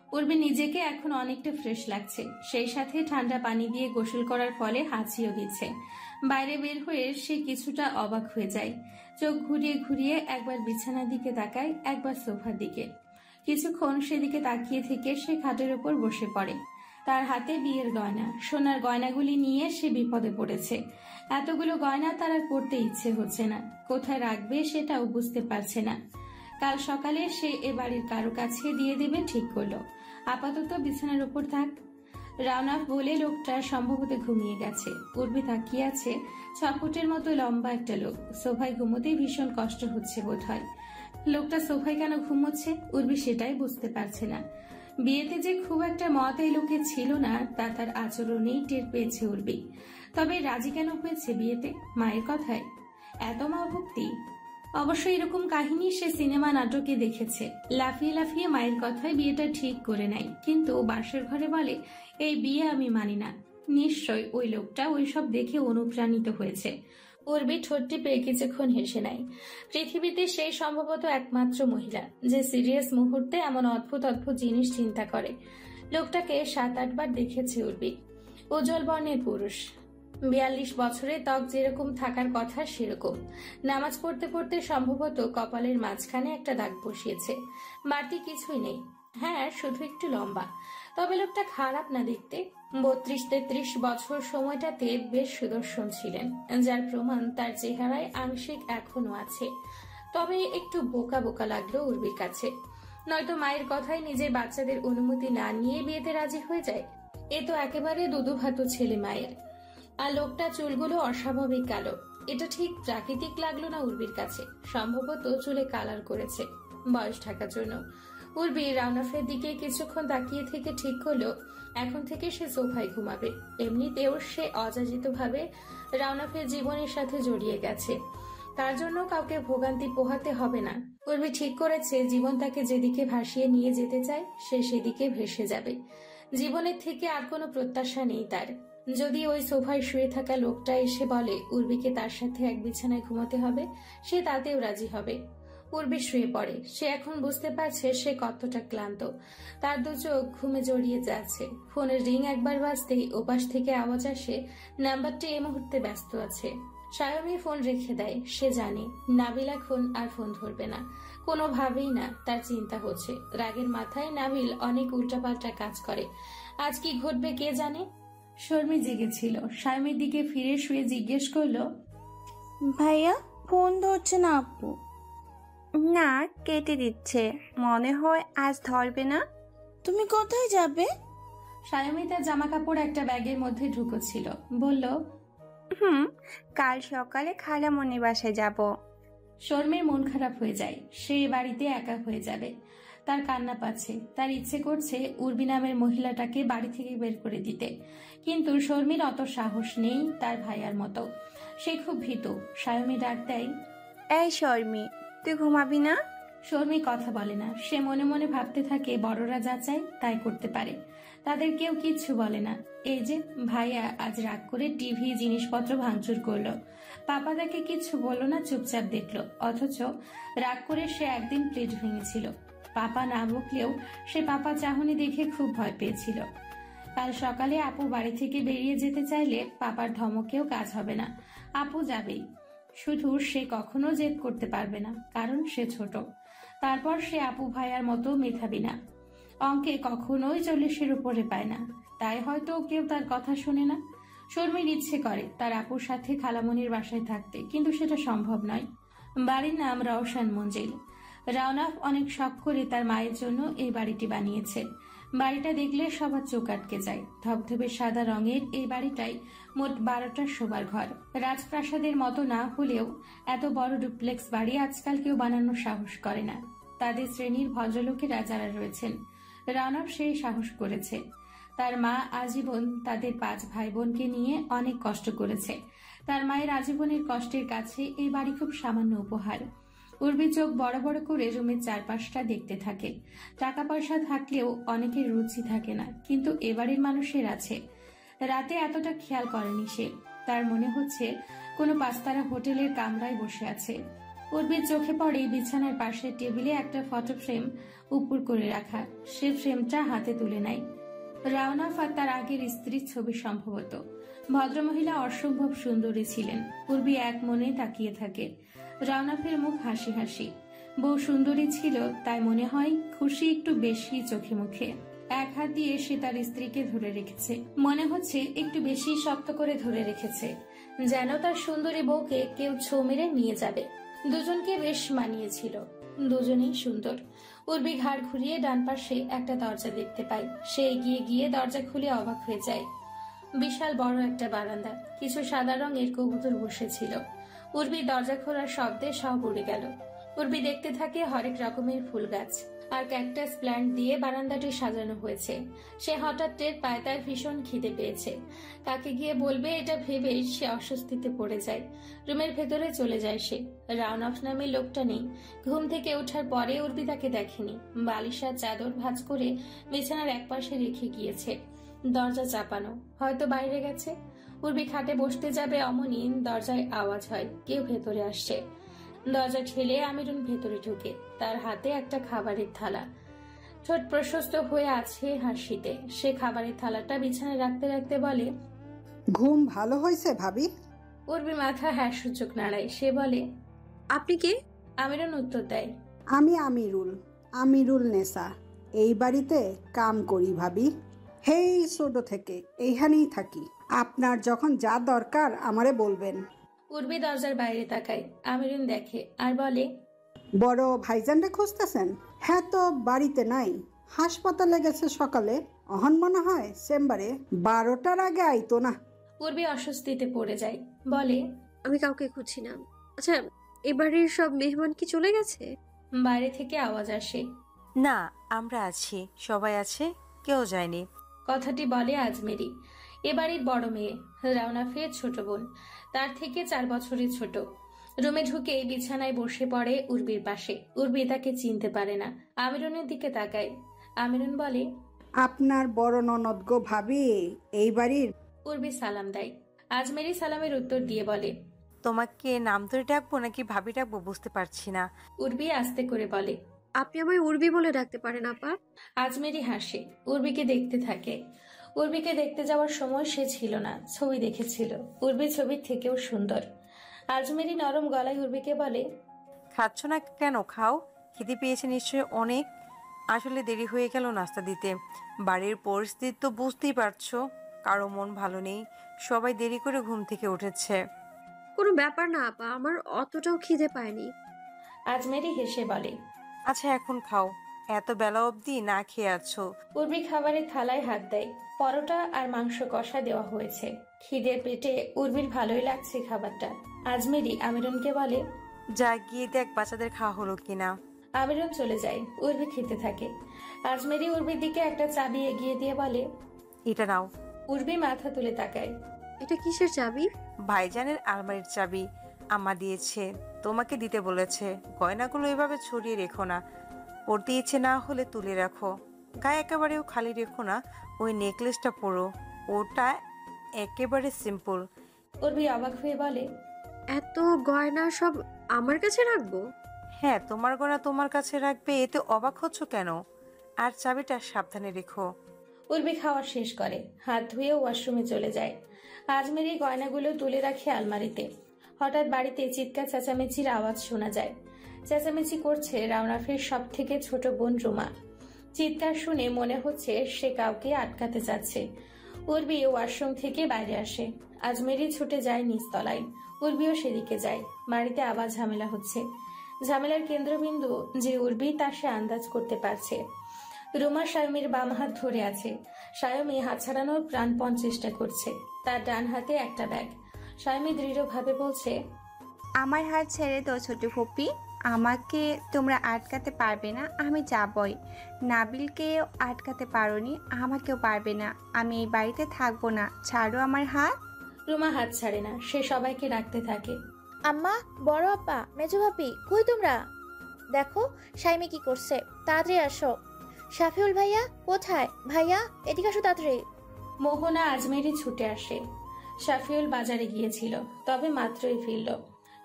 উর্বি নিজেকে এখন অনেকটা ফ্রেশ লাগছে, সেই সাথে ঠান্ডা পানি দিয়ে গোসল করার ফলে হাঁচিও দিচ্ছে। বাইরে বের হয়ে সে কিছুটা অবাক হয়ে যায়, চোখ ঘুরিয়ে ঘুরিয়ে একবার বিছানার দিকে তাকায়, একবার সোফার দিকে। কিছুক্ষণ সেদিকে তাকিয়ে থেকে সে খাটের উপর বসে পড়ে। তার হাতে বিয়ের গয়না, সোনার গয়নাগুলি নিয়ে সে বিপদে পড়েছে। এতগুলো গয়না তার আর পড়তে ইচ্ছে হচ্ছে না, কোথায় রাখবে সেটাও বুঝতে পারছে না। কাল সকালে সে এ বাড়ির কারো কাছে দিয়ে দেবে ঠিক করলো, আপাতত বিছানার উপর থাক। রাওনাফ বলে লোকটা সম্ভবত ঘুমিয়ে গেছে। উর্বি তাকিয়ে আছে, 6 ফুটের মতো লম্বা একটা লোক, সোফায় ঘুমোতে ভীষণ কষ্ট হচ্ছে বোধ হয়। লোকটা সোফায় কেন ঘুমোচ্ছে উর্বি সেটাই বুঝতে পারছে না। বিয়েতে যে খুব একটা মত এই লোকে ছিল না তা তার আচরণেই টের পেয়েছে উর্বি। তবে রাজি কেন হয়েছে বিয়েতে? মায়ের কথায় এত মা ভক্তি। অবশ্য এরকম কাহিনী সে সিনেমা নাটকে দেখেছে, লাফিয়ে লাফিয়ে মায়ের কথায় বিয়েটা ঠিক করে নেয়, কিন্তু বাসর ঘরে বলে এই বিয়ে আমি মানি না। নিশ্চয় ওই লোকটা ওইসব দেখে অনুপ্রাণিত হয়েছে। উর্বি ঠোঁটটি পেয়ে কিছুক্ষণ হেসে নেয়। পৃথিবীতে সেই সম্ভবত একমাত্র মহিলা যে সিরিয়াস মুহূর্তে এমন অদ্ভুত অদ্ভুত জিনিস চিন্তা করে। লোকটাকে 7-8 বার দেখেছে উর্বি। উজ্জ্বল বর্ণের পুরুষ, 42 বছরে ত্বক যেরকম থাকার কথা সেরকম। নামাজ পড়তে পড়তে সম্ভবত কপালের মাঝখানে একটা দাগ বসিয়েছে, বাড়তি কিছুই নেই। হ্যাঁ, শুধু একটু লম্বা। তবে লোকটা খারাপ না দেখতে। 32-33 বছর সময়টাতে বেশ সুদর্শন ছিলেন, যার প্রমাণ তার চেহারায় আংশিক এখনো আছে। তবে একটু বোকা বোকা লাগলো উর্বির কাছে। নয়তো মায়ের কথায় নিজের বাচ্চাদের অনুমতি না নিয়ে বিয়েতে রাজি হয়ে যায়। এ তো একেবারে দুধু ভাতু ছেলে মায়ের। আর লোকটা চুলগুলো অস্বাভাবিক কালো, এটা ঠিক প্রাকৃতিক লাগলো না উর্বির কাছে। সম্ভবত চুলে কালার করেছে বয়স ঢাকার জন্য। উর্বি রাওনাফের দিকে কিছুক্ষণ তাকিয়ে থেকে ঠিক করলো এখন থেকে সে সোফায় ঘুমাবে। এমনিতেও সে অযাচিতভাবে রাওনাফের জীবনের সাথে জড়িয়ে গেছে, তার জন্য কাউকে ভোগান্তি পোহাতে হবে না। উর্বি ঠিক করেছে জীবন তাকে যেদিকে ভাসিয়ে নিয়ে যেতে চায় সে সেদিকে ভেসে যাবে। জীবনের থেকে আর কোনো প্রত্যাশা নেই তার। যদি ওই সোফায় শুয়ে থাকা লোকটা এসে বলে উর্বিকে তার সাথে এক বিছানায় ঘুমাতে হবে, সে তাতেও রাজি হবে। উর্বি শুয়ে পড়ে। সে এখন বুঝতে পারছে সে কতটা ক্লান্ত। তার দু চোখ ঘুমে জড়িয়ে যাচ্ছে। ফোনের রিং একবার বাজতেই ওপাশ থেকে আওয়াজ আসে, নাম্বারটি এই মুহূর্তে ব্যস্ত আছে। সায়মী ফোন রেখে দেয়। সে জানে নাবিল এখন আর ফোন ধরবে না, কোনোভাবেই না। তার চিন্তা হচ্ছে, রাগের মাথায় নাবিল অনেক উল্টাপাল্টা কাজ করে। আজ কি ঘটবে কে জানে। শর্মী জেগেছিল, সায়মীর দিকে ফিরে শুয়ে জিজ্ঞেস করলো, ভাইয়া ফোন ধরছে না আপু? না, কেটে দিচ্ছে, মনে হয় আজ ধরবে না। তুমি কোথায় যাবে? সায়মী তার জামা কাপড় একটা ব্যাগের মধ্যে ঢুকোছিল, বলল, কাল সকালে খালামণির বাসায় যাব। শর্মীর মন খারাপ হয়ে যায়। সে বাড়িতে একা হয়ে যাবে। তার কান্না পাচ্ছে। তার ইচ্ছে করছে উর্বি নামের মহিলাটাকে বাড়ি থেকে বের করে দিতে, কিন্তু শর্মীর অত সাহস নেই তার ভাইয়ার মতো। সে খুব ভীতু। সায়মী ডাক দেয়, এই শর্মী, তুই ঘুমাবি না? শর্মী কথা বলে না। সে মনে মনে ভাবতে থাকে বড়রা যা চায় তাই করতে পারে, তাদের কেউ কিচ্ছু বলে না। এই যে ভাইয়া আজ রাগ করে টিভি জিনিসপত্র ভাঙচুর করলো, পাপা তাকে কিচ্ছু বললো না, চুপচাপ দেখলো। অথচ রাগ করে সে একদিন প্লেট ভেঙেছিল। পাপা না বকলেও সে পাপা চাহনি দেখে খুব ভয় পেয়েছিল। কাল সকালে আপু বাড়ি থেকে বেরিয়ে যেতে চাইলে পাপার ধমকেও কাজ হবে না, আপু যাবেই। শুধু সে কখনো জেদ করতে পারবে না, কারণ সে ছোট। তারপর সে আপু ভাইয়ার মতো মেধাবী না, অঙ্কে কখনোই 40-এর উপরে পায় না, তাই হয়তো কেউ তার কথা শোনে না। শর্মীর ইচ্ছে করে তার আপুর সাথে খালামণির বাসায় থাকতে, কিন্তু সেটা সম্ভব নয়। বাড়ির নাম রওশন মঞ্জিল। রাওনাফ অনেক শখ করে তার মায়ের জন্য এই বাড়িটি বানিয়েছে। বাড়িটা দেখলে সবার চোখ আটকে যায়। ধবধবে সাদা রঙের এই বাড়িটাই মোট 12টা শোবার ঘর। রাজপ্রাসাদের মতো না হলেও এত বড় ডুপ্লেক্স বাড়ি আজকাল কেউ বানানোর সাহস করে না। তাদের শ্রেণীর ভদ্রলোকেরা যারা রয়েছেন, রাওনাফ সেই সাহস করেছে। তার মা আজীবন তাদের 5 ভাই বোনকে নিয়ে অনেক কষ্ট করেছে। তার মায়ের আজীবনের কষ্টের কাছে এই বাড়ি খুব সামান্য উপহার। উর্বি চোখ বড় বড় করে রুমের চারপাশটা দেখতে থাকে। টাকা পয়সা থাকলেও অনেকের রুচি থাকে না, কিন্তু এবাড়ির মানুষের আছে। রাতে এতটা খেয়াল করেনি সে। তার মনে হচ্ছে কোনো পাঁচতারা হোটেলের কামরায় বসে আছে। উর্বির চোখে পড়ে বিছানার পাশে টেবিলে একটা ফটো ফ্রেম উপর করে রাখা। সে ফ্রেমটা হাতে তুলে নেয়। রাওনাফ আর তার আগের স্ত্রীর ছবি সম্ভবত। ভদ্রমহিলা অসম্ভব সুন্দরী ছিলেন। উর্বি এক মনে তাকিয়ে থাকে। রাওনাফের মুখ হাসি হাসি। বউ সুন্দরী ছিল তাই মনে হয় খুশি একটু বেশি চোখে মুখে। এক হাত দিয়ে সে তার স্ত্রীকে ধরে রেখেছে, মনে হচ্ছে একটু বেশি শক্ত করে ধরে রেখেছে, যেন তার সুন্দরী বউকে কেউ ছো মেরে নিয়ে যাবে। দুজনকে বেশ মানিয়েছিল, দুজনেই সুন্দর। উর্বি ঘাড় ঘুরিয়ে ডান পাশে একটা দরজা দেখতে পায়। সে এগিয়ে গিয়ে দরজা খুলে অবাক হয়ে যায়। বিশাল বড় একটা বারান্দা, কিছু সাদা রঙের কবুতর বসেছিল। উর্বির দরজা খোলার শব্দে সব উড়ে গেল। উর্বি দেখতে থাকে হরেক রকমের ফুল গাছ আর ক্যাকটাস প্ল্যান্ট দিয়ে বারান্দাটি সাজানো হয়েছে। সে হঠাৎ টের পায় তার ভীষণ খিদে পেয়েছে। কাকে গিয়ে বলবে এটা ভেবে সে অস্বস্তিতে পড়ে যায়। রুমের ভেতরে চলে যায় সে। রাওনাফ নামে লোকটা নেই। ঘুম থেকে ওঠার পরে উর্বি তাকে দেখেনি। বালিশার চাদর ভাঁজ করে বিছানার একপাশে রেখে গিয়েছে। দরজা চাপানো, হয়তো বাইরে গেছে। উর্বি খাটে বসতে যাবে অমনি দরজায় আওয়াজ হয়, কেউ ভেতরে আসছে। দরজা ঠেলে আমিরুন ভেতরে ঢুকে। তার হাতে একটা খাবারের থালা, ঠোঁট প্রশস্ত হয়ে আছে হাসিতে। সে খাবারের থালাটা বিছানায় রাখতে রাখতে বলে, ঘুম ভালো হয়েছে ভাবি? উর্বি মাথা হ্যাঁ সূচক নাড়ায়। সে বলে, আপনি কে? আমিরুন উত্তর দেয়, আমি আমিরুল নেসা। এই বাড়িতে কাম করি ভাবি। হেই ছোট থেকে এইখানেই থাকি। আপনার যখন যা দরকার আমারে বলবেন। উর্বি দরজার বাইরে তাকায়। আমিরুন দেখে আর বলে, বড় ভাইজানটা খুঁজতেছেন? হ্যাঁ তো বাড়িতে নাই, হাসপাতালে গেছে সকালে। অহন মনে হয় চেম্বারে। 12টার আগে আইতো না। উর্বি অস্বস্তিতে পড়ে যায়, বলে, আমি কাউকে খুঁজছি না। আচ্ছা, এবারের সব মেহমান কি চলে গেছে? বাইরে থেকে আওয়াজ আসে, না আমরা আছি, সবাই আছে, কেউ যায়নি। কথাটি বলে আজমেরি, এ বাড়ির বড় মেয়ে। রাওনাফের ছোট বোন, তার থেকে 4 বছরের ছোট। রুমে ঢুকে বিছানায় বসে পড়ে উর্বির পাশে। উর্বি তাকে চিনতে পারে না। আমিরুনের দিকে তাকায়। আমিরুন বলে, আপনার বড় ননদ গো ভাবি এই বাড়ির। উর্বি সালাম দেয়। আজমেরি সালামের উত্তর দিয়ে বলে, তোমাকে নাম ধরে ডাকবো নাকি ভাবি ডাকবো বুঝতে পারছি না। উর্বি আস্তে করে বলে, আপনি আমায় উর্বি বলে ডাকতে পারেন আপা। আজমেরি হাসে। উর্বিকে দেখতে থাকে। উর্বিকে দেখতে যাওয়ার সময় সে ছিল না, ছবি দেখেছিল। উর্বি ছবির থেকেও সুন্দর। আজমেরি নরম গলায় উর্বিকে বলে, খাচ্ছ না কেন? খাও, খিদে পেয়েছে নিশ্চয় অনেক। আসলে দেরি হয়ে গেল নাস্তা দিতে। বাড়ির পরিস্থিতি তো বুঝতেই পারছো, কারো মন ভালো নেই, সবাই দেরি করে ঘুম থেকে উঠেছে। কোনো ব্যাপার না আপা, আমার অতটাও খিদে পায়নি। আজমেরি হেসে বলে, আচ্ছা এখন খাও, এত বেলা অবধি না খেয়ে আছো। উর্বি খাবারের থালায় হাত দেয়। পরোটা আর মাংস কষা দেওয়া হয়েছে। খিদের পেটে উর্বির ভালোই লাগছে খাবারটা। আজমেরি আমিরুনকে বলে, যা গিয়ে দেখ বাচ্চাদের খাওয়া হলো কিনা। আমিরুন চলে যায়। উর্বি খেতে থাকে। আজমেরি উর্বির দিকে একটা চাবি এগিয়ে দিয়ে বলে, এটা নাও। উর্বি মাথা তুলে তাকায়। এটা কিসের চাবি? ভাইজানের আলমারির চাবি, আম্মা দিয়েছে, তোমাকে দিতে বলেছে। গয়নাগুলো এভাবে ছড়িয়ে রেখো না, পড়তে ইচ্ছে না হলে তুলে রাখো। গায়ে একেবারেও খালি রেখো না। ওই নেকলেসটা পরো, ওটা একেবারে সিম্পল। উর্বি অবাক হয়ে বলে, এত গয়না সব আমার কাছে রাখবো? হ্যাঁ, তোমার গয়না তোমার কাছে রাখবে, এতে অবাক হচ্ছ কেন? আর চাবিটা সাবধানে রেখো। উর্বি খাওয়া শেষ করে, হাত ধুয়ে ওয়াশরুমে চলে যায়। আজমেরি গয়নাগুলো তুলে রাখে আলমারিতে। হঠাৎ বাড়িতে চিৎকার চেঁচামেচির আওয়াজ শোনা যায়। চেঁচামেচি করছে রাওনাফের সব থেকে ছোট বোন রুমা। চিৎকার শুনে মনে হচ্ছে সে কাউকে আটকাতে চাচ্ছে। উর্বি ওয়াশরুম থেকে বাইরে আসে। আজমেরি ছুটে যায় নিচতলায়। উর্বিও সেদিকে যায়। বাড়িতে আবার ঝামেলা হচ্ছে। ঝামেলার কেন্দ্রবিন্দু যে উর্বি তা সে আন্দাজ করতে পারছে। রুমা সায়মির বাম হাত ধরে আছে। সায়মি হাত ছাড়ানোর প্রাণপণ চেষ্টা করছে। তার ডান হাতে একটা ব্যাগ। সায়মি দৃঢ়ভাবে বলছে, আমার হাত ছেড়ে দাও ছোট ফুপি, আমাকে তোমরা আটকাতে পারবে না, আমি যাবই। নাবিলকেও আটকাতে পারোনি, আমাকেও পারবে না। আমি এই বাড়িতে থাকবো না, ছাড়ো আমার হাত। রুমা হাত ছাড়ে না। সে সবাইকে ডাকতে থাকে, আম্মা, বড় আপা, মেজো ভাবি, কই তোমরা? দেখো সাইমি কি করছে, তাড়াতাড়ি আসো। শাফিউল ভাইয়া কোথায়? ভাইয়া এদিকে আসো তাড়াতাড়ি। মোহনা আজমেরি ছুটে আসে। শাফিউল বাজারে গিয়েছিল, তবে মাত্রই ফিরল।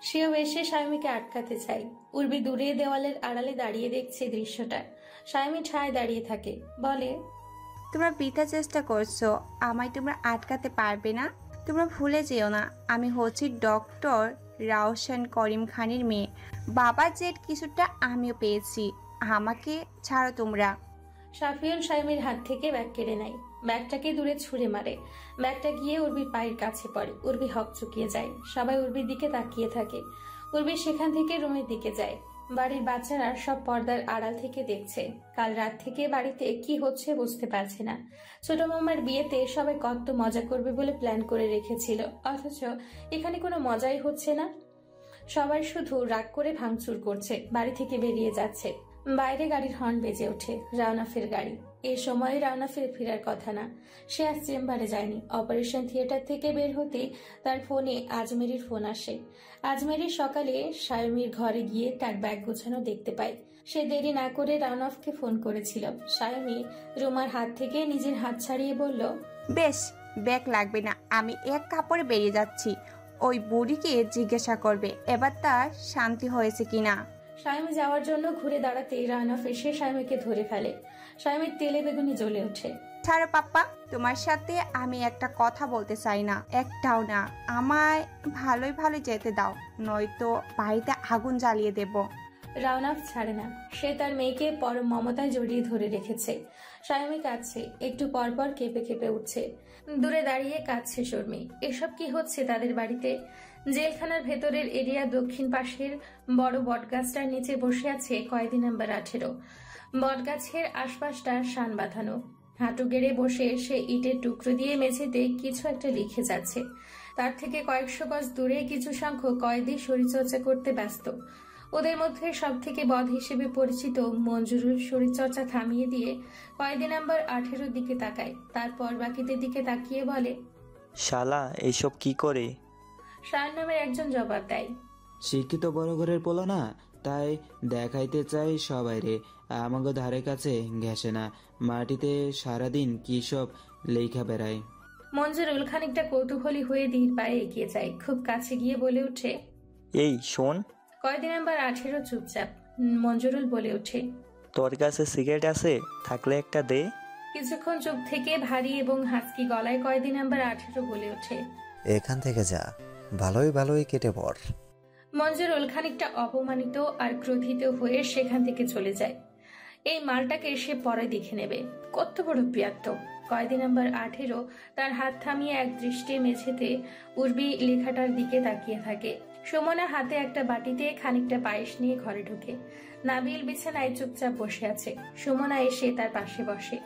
সেও এসে শায়মিকে আটকাতে চায়। উর্বি দূরে দেওয়ালের আড়ালে দাঁড়িয়ে দেখছে দৃশ্যটা। শায়মি ঠায় দাঁড়িয়ে থাকে, বলে, তোমরা বৃথা চেষ্টা করছো, আমায় তোমরা আটকাতে পারবে না। তোমরা ভুলে যেও না, আমি হচ্ছি ডক্টর রাওশন করিম খানের মেয়ে। বাবার জেট কিছুটা আমিও পেয়েছি, আমাকে ছাড়ো তোমরা। শাফিউল শায়মির হাত থেকে ব্যাগ কেড়ে নেয়, ব্যাগটাকে দূরে ছুঁড়ে মারে। ব্যাগটা গিয়ে উর্বির পায়ের কাছে পড়ে। উর্বি হক চুকিয়ে যায়। সবাই উর্বির দিকে তাকিয়ে থাকে। উর্বি সেখান থেকে রুমের দিকে যায়। বাড়ির বাচ্চারা সব পর্দার আড়াল থেকে দেখছে। কাল রাত থেকে বাড়িতে কি হচ্ছে বুঝতে পারছে না। ছোট মামার বিয়েতে সবাই কত মজা করবে বলে প্ল্যান করে রেখেছিল, অথচ এখানে কোনো মজাই হচ্ছে না। সবাই শুধু রাগ করে ভাঙচুর করছে, বাড়ি থেকে বেরিয়ে যাচ্ছে। বাইরে গাড়ির হর্ন বেজে ওঠে। রাওনাফের গাড়ি। এ সময় রাওনাফের ফেরার কথা না, সে আজ চেম্বারে যায়নি। অপারেশন থিয়েটার থেকে বের হতেই তার ফোনে আজমেরির ফোন আসে। আজমেরি সকালে শায়মির ঘরে গিয়ে তার ব্যাগ গোছানো দেখতে পায়। সে দেরি না করে রাওনাফকে ফোন করেছিল। শায়মি রুমার হাত থেকে নিজের হাত ছাড়িয়ে বলল, বেশ, ব্যাগ লাগবে না, আমি এক কাপড়ে বেরিয়ে যাচ্ছি। ওই বুড়িকে জিজ্ঞাসা করবে এবার তার শান্তি হয়েছে কিনা। শায়মি যাওয়ার জন্য ঘুরে দাঁড়াতে রাওনাফ এসে শায়মিকে ধরে ফেলে। শায়মির তেলে বেগুনি জ্বলে ওঠে। ছাড়ো পাপ্পা, তোমার সাথে আমি একটা কথা বলতে চাই না, একটাও না। আমায় ভালোই ভালোই যেতে দাও, নয়তো বাড়িতে আগুন জ্বালিয়ে দেব। রাওনাফ ছাড়ে না। সে তার মেয়েকে পরম মমতায় জড়িয়ে ধরে রেখেছে। শায়মি কাঁদছে, একটু পরপর কেঁপে কেঁপে উঠছে। দূরে দাঁড়িয়ে কাঁদছে শর্মী। এসব কি হচ্ছে তাদের বাড়িতে? জেলখানার ভেতরের এরিয়া দক্ষিণ পাশের বড় বটগাছটার নিচে বসে আছে কয়েদি নাম্বার 18। বটগাছের আশপাশটা শান বাঁধানো। হাঁটু গেড়ে বসে সে ইটের টুকরো দিয়ে মেঝেতে কিছু একটা লিখে যাচ্ছে। তার থেকে কয়েকশো গজ দূরে কিছু সংখ্যক কয়েদি শরীরচর্চা করতে ব্যস্ত। ওদের মধ্যে সব থেকে বদ হিসেবে পরিচিত মঞ্জুরুল শরীরচর্চা থামিয়ে দিয়ে কয়েদি নাম্বার 18 দিকে তাকায়। তারপর বাকিদের দিকে তাকিয়ে বলে, শালা এইসব কি করে? শান নামের একজন জবাব দেয়, শিক্ষিত বড় ঘরের পোলা না, তাই দেখাইতে চাই সবাই রে আমাকে ধারে কাছে ঘেসে না, মাটিতে সারাদিন কি সব লেখা বেড়ায়। মঞ্জুরুল খানিকটা কৌতূহলী হয়ে ধীর পায়ে এগিয়ে যায়। খুব কাছে গিয়ে বলে ওঠে, এই শোন। কয়েদি নাম্বার 18 চুপচাপ। মঞ্জুরুল বলে ওঠে, তোর কাছে সিগারেট আছে? থাকলে একটা দে। কিছুক্ষণ চুপ থেকে ভারী এবং হাসকি গলায় কয়েদি নাম্বার 18 বলে ওঠে, এখান থেকে যা, ভালোই ভালোই কেটে পড়। মঞ্জুরুল খানিকটা অপমানিত আর ক্রোধিত হয়ে সেখান থেকে চলে যায়। এই মালটাকে সে পরে দেখে নেবে, কত বড় পিয়াত্ত। কয়েদি নাম্বার 18 তার হাত থামিয়ে এক দৃষ্টে মেঝেতে উর্বি লেখাটার দিকে তাকিয়ে থাকে। সুমনা হাতে একটা বাটিতে খানিকটা পায়েস নিয়ে ঘরে ঢুকে। নাবিল বিছানায় চুপচাপ বসে আছে। সুমনা এসে তার পাশে বসে।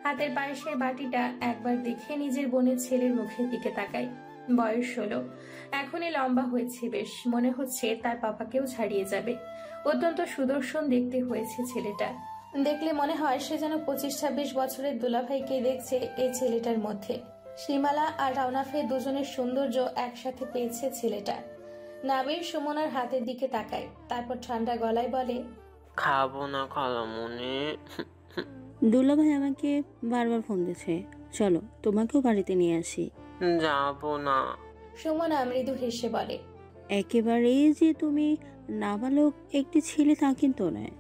হাতের পায়েসের বাটিটা একবার দেখে নিজের বোনের ছেলের মুখের দিকে তাকায়। বয়স 16, এখনই লম্বা হয়েছে বেশ, মনে হচ্ছে তার পাপাকেও ছাড়িয়ে যাবে। অত্যন্ত সুদর্শন দেখতে হয়েছে ছেলেটা। দেখলে মনে হয় সে যেন 25-26 বছরের দুলাভাইকে দেখছে এই ছেলেটার মধ্যে। সীমালা আর রাওনাফে দুজনের সৌন্দর্য একসাথে পেয়েছে ছেলেটা। নাবিল সুমনার হাতের দিকে তাকায়, তারপর ঠান্ডা গলায় বলে, খাবো না খালামুনি। দুলাভাই আমাকে বারবার ফোন দিচ্ছে, চলো তোমাকেও বাড়িতে নিয়ে আসি। যাবো না। সুমনা মৃদু হেসে বলে, একেবারেই যে তুমি নাবালক একটি ছেলে তা কিন্তু নয়।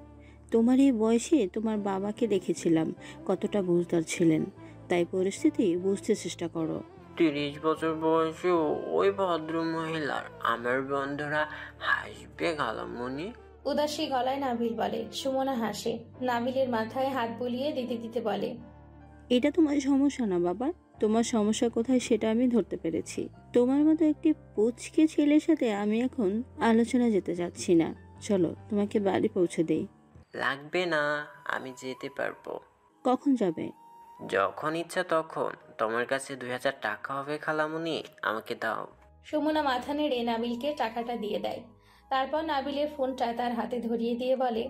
তোমার এই বয়সে তোমার বাবাকে দেখেছিলাম কতটা বুঝদার ছিলেন, তাই পরিস্থিতি বুঝতে চেষ্টা করো। 30 বছর বয়সে ওই ভদ্র মহিলার আমার বন্ধুরা হাসবে খালামুনি। উদাসী গলায় নাবিল বলে। সুমনা হাসে। নাবিলের মাথায় হাত বুলিয়ে দিতে দিতে বলে, এটা তোমার সমস্যা না বাবা, তোমার সমস্যা কোথায় সেটা আমি ধরতে পেরেছি। তোমার মতো একটি পুচকে ছেলের সাথে আমি এখন আলোচনা যেতে যাচ্ছি না, চলো তোমাকে বাড়ি পৌঁছে দেই। লাগবে না, আমি যেতে পারবো। কখন যাবে? যখন ইচ্ছা তখন। তোমার কাছে 2000 টাকা হবে খালামুনি, আমাকে দাও। সুমনা মাথা নেড়ে নাবিলকে টাকাটা দিয়ে দেয়। তারপর নাবিলের ফোনটা তার হাতে ধরিয়ে দিয়ে বলে,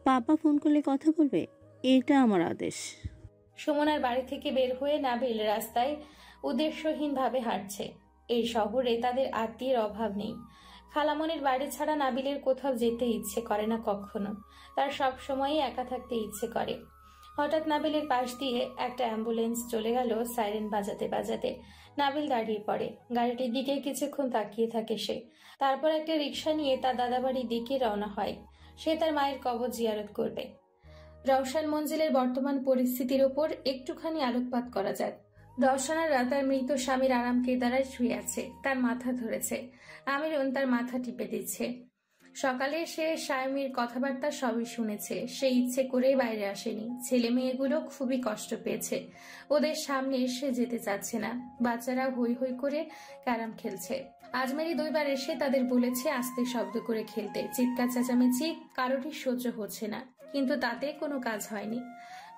পাপা ফোন করলে কথা বলবে, এটা আমার আদেশ। সুমনার বাড়ি থেকে বের হয়ে নাবিল রাস্তায় উদ্দেশ্যহীনভাবে হাঁটছে। এই শহরে তাদের আত্মীয়ের অভাব নেই। খালামনির বাড়ি ছাড়া নাবিলের কোথাও যেতে ইচ্ছে করে না কখনো। তার সব সময়ই একা থাকতে ইচ্ছে করে। হঠাৎ নাবিলের পাশ দিয়ে একটা অ্যাম্বুলেন্স চলে গেল সাইরেন বাজাতে বাজাতে। নাবিল দাঁড়িয়ে পড়ে। গাড়িটির দিকে কিছুক্ষণ তাকিয়ে থাকে সে। তারপর একটা রিক্সা নিয়ে তার দাদাবাড়ির দিকে রওনা হয়। সে তার মায়ের কবর জিয়ারত করবে। রওশন মঞ্জিলের বর্তমান পরিস্থিতির ওপর একটুখানি আলোকপাত করা যাক। রওশনারা তার মৃত স্বামীর আরাম কেদারায় শুয়ে আছে, তার মাথা ধরেছে। আমিরুন তার মাথা টিপে দিচ্ছে। সকালে সে শায়মির কথাবার্তা সবই শুনেছে। সে ইচ্ছে করেই বাইরে আসেনি। ছেলে মেয়েগুলো খুবই কষ্ট পেয়েছে। ওদের সামনে এসে যেতে চাচ্ছে না। বাচ্চারা হই হই করে ক্যারাম খেলছে। আজমেরি 2 বার এসে তাদের বলেছে আস্তে শব্দ করে খেলতে। চিৎকার চেঁচামেচি কারোরই সহ্য হচ্ছে না, কিন্তু তাতে কোনো কাজ হয়নি।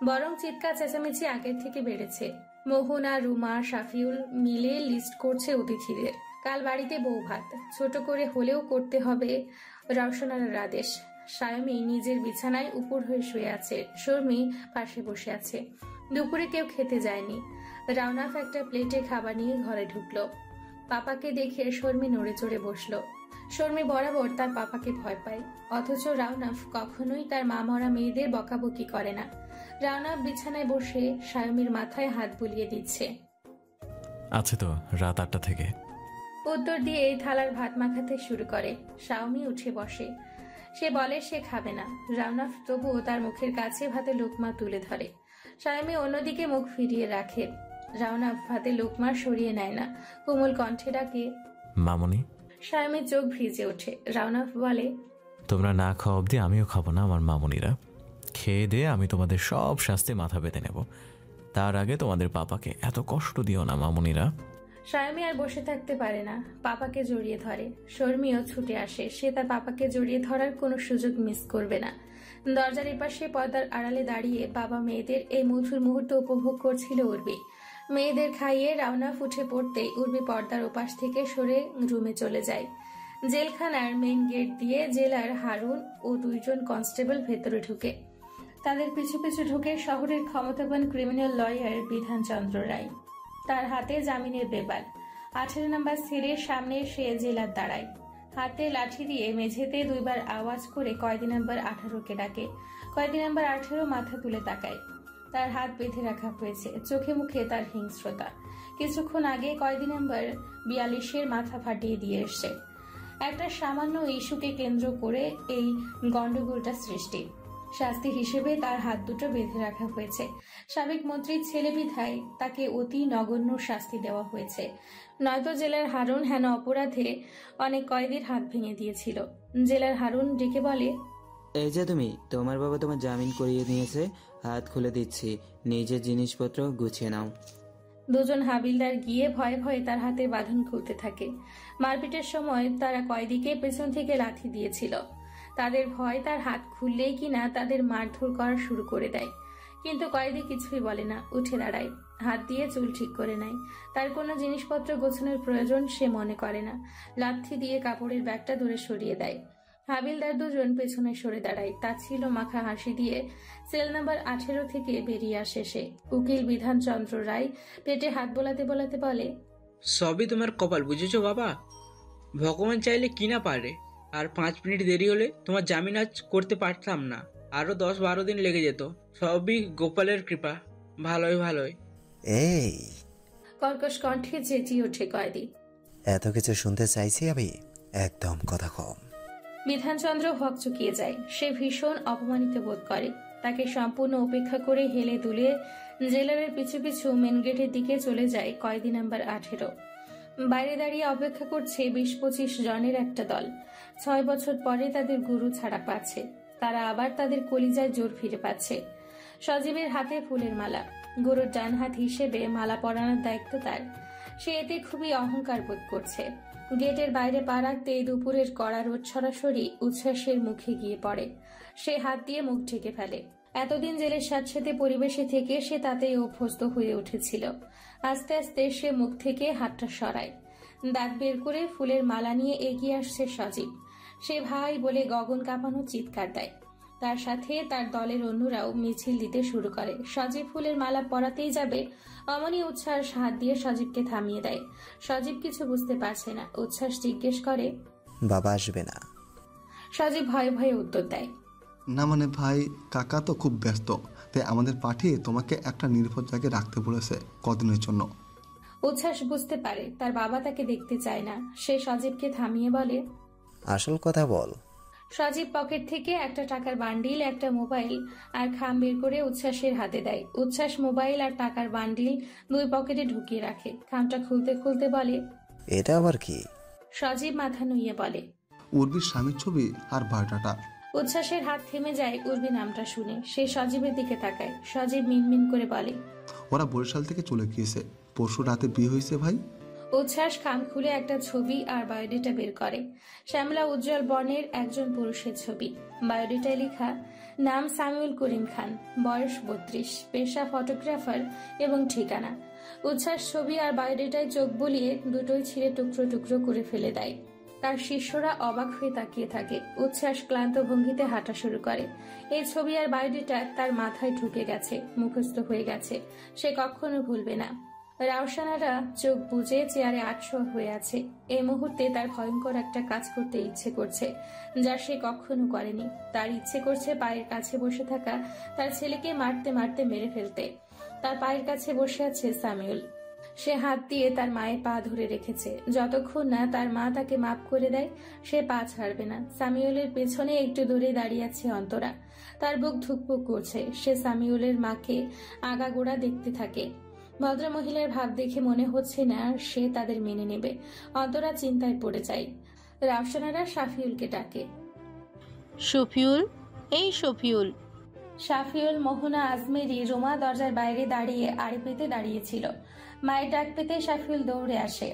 বরং চিৎকার চেঁচামেচি আগের থেকে বেড়েছে। মোহনা, রুমা, শাফিউল মিলে লিস্ট করছে অতিথিদের। কাল বাড়িতে বউ ভাত, ছোট করে হলেও করতে হবে রওশনার আদেশ। শায়মি নিজের বিছানায় উপর হয়ে শুয়ে আছে, শর্মি পাশে বসে আছে। দুপুরে কেউ খেতে যায়নি। রাওনাফ একটা প্লেটে খাবার নিয়ে ঘরে ঢুকলো। পাপাকে দেখে শর্মি নড়ে চড়ে বসলো। শর্মি বরাবর তার পাপাকে ভয় পায়, অথচ রাওনাফ কখনোই তার মা মরা মেয়েদের বকাবকি করে না। রাওনাফ বিছানায় বসে শায়মির মাথায় হাত বুলিয়ে দিচ্ছে। আছে তো রাত 8টা থেকে। উত্তর দিয়ে এই থালার ভাত মাখাতে শুরু করে। শাওমি উঠে বসে। সে বলে সে খাবে না। রাওনাফ তবুও তার মুখের কাছে ভাতে লোকমা তুলে ধরে। শায়মি অন্যদিকে মুখ ফিরিয়ে রাখে। রাওনাফ ভাতে লোকমা সরিয়ে নেয় না, কোমল কণ্ঠে ডাকে, মামুনি। শায়মির চোখ ভিজে ওঠে। রাওনাফ বলে, তোমরা না খাওয়া অবধি আমিও খাবো না আমার মামুনিরা। খেয়ে দিয়ে আমি তোমাদের সব শাস্তি মাথা পেতে নেব। তার আগে তোমাদের পাপাকে এত কষ্ট দিও না মামুনিরা। শায়মি আর বসে থাকতে পারে না, পাপাকে জড়িয়ে ধরে। শর্মিও ছুটে আসে। সে তার পাপাকে জড়িয়ে ধরার কোনো সুযোগ মিস করবে না। দরজার এপাশে পর্দার আড়ালে দাঁড়িয়ে বাবা মেয়েদের এই মধুর মুহূর্ত উপভোগ করছিল উর্বি। মেয়েদের খাইয়ে রাওনাফ উঠে পড়তেই উর্বি পর্দার ওপাশ থেকে সরে রুমে চলে যায়। জেলখানার মেইন গেট দিয়ে জেলার হারুন ও 2 জন কনস্টেবল ভেতরে ঢুকে। তাদের পিছু পিছু ঢুকে শহরের ক্ষমতাবান ক্রিমিনাল লয়ার বিধানচন্দ্র রায়। তার হাতে জামিনের পেপার। 18 নম্বর সেলের সামনে সে জেলার দাঁড়ায়। হাতে লাঠি দিয়ে মেঝেতে 2 বার আওয়াজ করে কয়েদি নাম্বার 18কে ডাকে। কয়েদি নাম্বার 18 মাথা তুলে তাকায়। তার হাত বেঁধে রাখা হয়েছে, চোখে মুখে তার হিংস্রতা। কিছুক্ষণ আগে কয়েদি নাম্বার 42-এর মাথা ফাটিয়ে দিয়ে এসছে। একটা সামান্য ইস্যুকে কেন্দ্র করে এই গন্ডগোলটা সৃষ্টি। শাস্তি হিসেবে তার হাত দুটো বেঁধে রাখা হয়েছে। সাবেক মন্ত্রীর ছেলে বিধায় তাকে অতি নগণ্য শাস্তি দেওয়া হয়েছে। নয়তো জেলার হারুন হেন অপরাধে অনেক কয়েদির হাত ভেঙে দিয়েছিল। জেলার হারুন ডেকে বলে, এই যে তুমি, তোমার বাবা তোমার জামিন করিয়ে নিয়েছে, হাত খুলে দিচ্ছি, নিজের জিনিসপত্র গুছিয়ে নাও। 2 জন হাবিলদার গিয়ে ভয়ে ভয়ে তার হাতের বাঁধন খুলতে থাকে। মারপিটের সময় তারা কয়েদিকে পেছন থেকে লাথি দিয়েছিল। তাদের ভয় তার হাত খুললেই কিনা তাদের মারধর করা শুরু করে দেয়। কিন্তু কয়েদি কিছুই বলে না, উঠে দাঁড়ায়, হাত দিয়ে চুল ঠিক করে নেয়। তার কোনো জিনিসপত্র গোছানোর প্রয়োজন সে মনে করে না। লাথি দিয়ে কাপড়ের ব্যাগটা দূরে সরিয়ে দেয়। হাবিলদার 2 জন পেছনে সরে দাঁড়ায়। তাচ্ছিল্য মাখা হাসি দিয়ে সেল নাম্বার 18 থেকে বেরিয়ে আসে সে। উকিল বিধানচন্দ্র রায় পেটে হাত বোলাতে বোলাতে বলে, সবই তোমার কপাল, বুঝেছো বাবা? ভগবান চাইলে কি না পারে। আর 5 মিনিট দেরি হলে তোমার জামিন আজ করতে পারতাম না, আরো 10-12 দিন লেগে যেত। সবই গোপালের কৃপা। ভালোই ভালোই। এই কর্কশ কণ্ঠে চেঁচিয়ে ওঠে কয়েদি, এত কিছু শুনতে চাইছি আমি, একদম কথা কম। বিধানচন্দ্র হকচকিয়ে যায়। সে ভীষণ অপমানিত বোধ করে। তাকে সম্পূর্ণ উপেক্ষা করে হেলে দুলে জেলারের পিছু পিছু মেন গেটের দিকে চলে যায় কয়েদি নাম্বার 18। বাইরে দাঁড়িয়ে অপেক্ষা করছে 20-25 জনের একটা দল। 6 বছর পরে তাদের গুরু ছাড়া পাচ্ছে। তারা আবার তাদের কলিজায় জোর ফিরে পাচ্ছে। সজীবের হাতে ফুলের মালা। গুরুর ডান হাত হিসেবে মালা পরানোর দায়িত্ব তার। সে এতে খুবই অহংকার বোধ করছে। গেটের বাইরে পা রাখতে দুপুরের কড়া রোদ সরাসরি উচ্ছ্বাসের মুখে গিয়ে পড়ে। সে হাত দিয়ে মুখ ঢেকে ফেলে। এতদিন জেলের স্যাঁতসেঁতে পরিবেশে থেকে সে তাতেই অভ্যস্ত হয়ে উঠেছিল। আস্তে আস্তে সে মুখ থেকে হাতটা সরায়। দাঁত বের করে ফুলের মালা নিয়ে এগিয়ে আসছে সজীব। সে ভাই বলে গগন কাঁপানো চিৎকার দেয়। তার সাথে তার দলের অন্যরাও মিছিল দিতে শুরু করে। সজীব ফুলের মালা পরাতেই যাবে, অমনি উচ্ছ্বাস হাত দিয়ে সজীবকে থামিয়ে দেয়। সজীব কিছু বুঝতে পারছে না। উচ্ছ্বাস জিজ্ঞেস করে, বাবা আসবে না? সজীব ভয়ে ভয়ে উত্তর দেয়, না মানে ভাই, কাকা তো খুব ব্যস্ত, তাই আমাদের পাঠিয়ে তোমাকে একটা নিরাপদ জায়গায় রাখতে বলেছে কদিনের জন্য। উচ্ছ্বাস বুঝতে পারে তার বাবা তাকে দেখতে চায় না। সে সজীবকে থামিয়ে বলে, আসল কথা বল। সজীব পকেট থেকে একটা টাকার বান্ডিল, একটা মোবাইল আর খাম বের করে উচ্ছ্বাসের হাতে দেয়। উচ্ছ্বাস মোবাইল আর টাকার বান্ডিল দুই পকেটে ঢুকিয়ে রাখে। খামটা খুলতে খুলতে বলে, এটা আবার কি? সজীব মাথা নুইয়ে বলে, উর্বির স্বামীর ছবি আর বায়োডাটা। উচ্ছ্বাসের হাত থেমে যায় উর্বি নামটা শুনে। সে সজীবের দিকে তাকায়। সজীব মিনমিন করে বলে, ওরা বরিশাল থেকে চলে গিয়েছে, পরশু রাতে বিয়ে হয়েছে ভাই। উচ্ছ্বাস খাম খুলে একটা ছবি আর বায়োডেটা বের করে। শ্যামলা উজ্জ্বল বর্ণের একজন পুরুষের ছবি। বায়োডেটায় লেখা, নাম সামিউল করিম খান, বয়স 32, পেশা ফটোগ্রাফার এবং ঠিকানা। উচ্ছ্বাস ছবি আর বায়োডেটায় চোখ বুলিয়ে দুটোই ছিঁড়ে টুকরো টুকরো করে ফেলে দেয়। তার শিষ্যরা অবাক হয়ে তাকিয়ে থাকে। উচ্ছ্বাস ক্লান্ত ভঙ্গিতে হাঁটা শুরু করে। এই ছবি আর বায়োডেটা তার মাথায় ঢুকে গেছে, মুখস্থ হয়ে গেছে। সে কখনো ভুলবে না। রাউসানারা চোখ বুজে চেয়ারে আটশোয়া হয়ে আছে। এই মুহূর্তে তার ভয়ঙ্কর একটা কাজ করতে ইচ্ছে করছে, যা সে কখনো করেনি। তার ইচ্ছে করছে পায়ের কাছে বসে থাকা তার ছেলেকে মারতে মারতে মেরে ফেলতে। তার পায়ের কাছে বসে আছে সামিউল। সে হাত দিয়ে তার মায়ের পা ধরে রেখেছে। যতক্ষণ না তার মা তাকে মাফ করে দেয়, সে পা ছাড়বে না। সামিউলের পেছনে একটু দূরে দাঁড়িয়ে আছে অন্তরা। তার বুক ধুকপুক করছে। সে সামিউলের মাকে আগাগোড়া দেখতে থাকে। ভদ্রমহিলার ভাব দেখে মনে হচ্ছে না সে তাদের মেনে নেবে। অন্তরা চিন্তায় পড়ে যায়। রাফসানারা শাফিউলকে ডাকে, শফিউল, এই শফিউল। শাফিউল, মোহনা, আজমেরি, রোমা দরজার বাইরে দাঁড়িয়ে আড়ি পেতে দাঁড়িয়েছিল। মায়ের ডাক পেতে শাফিউল দৌড়ে আসে।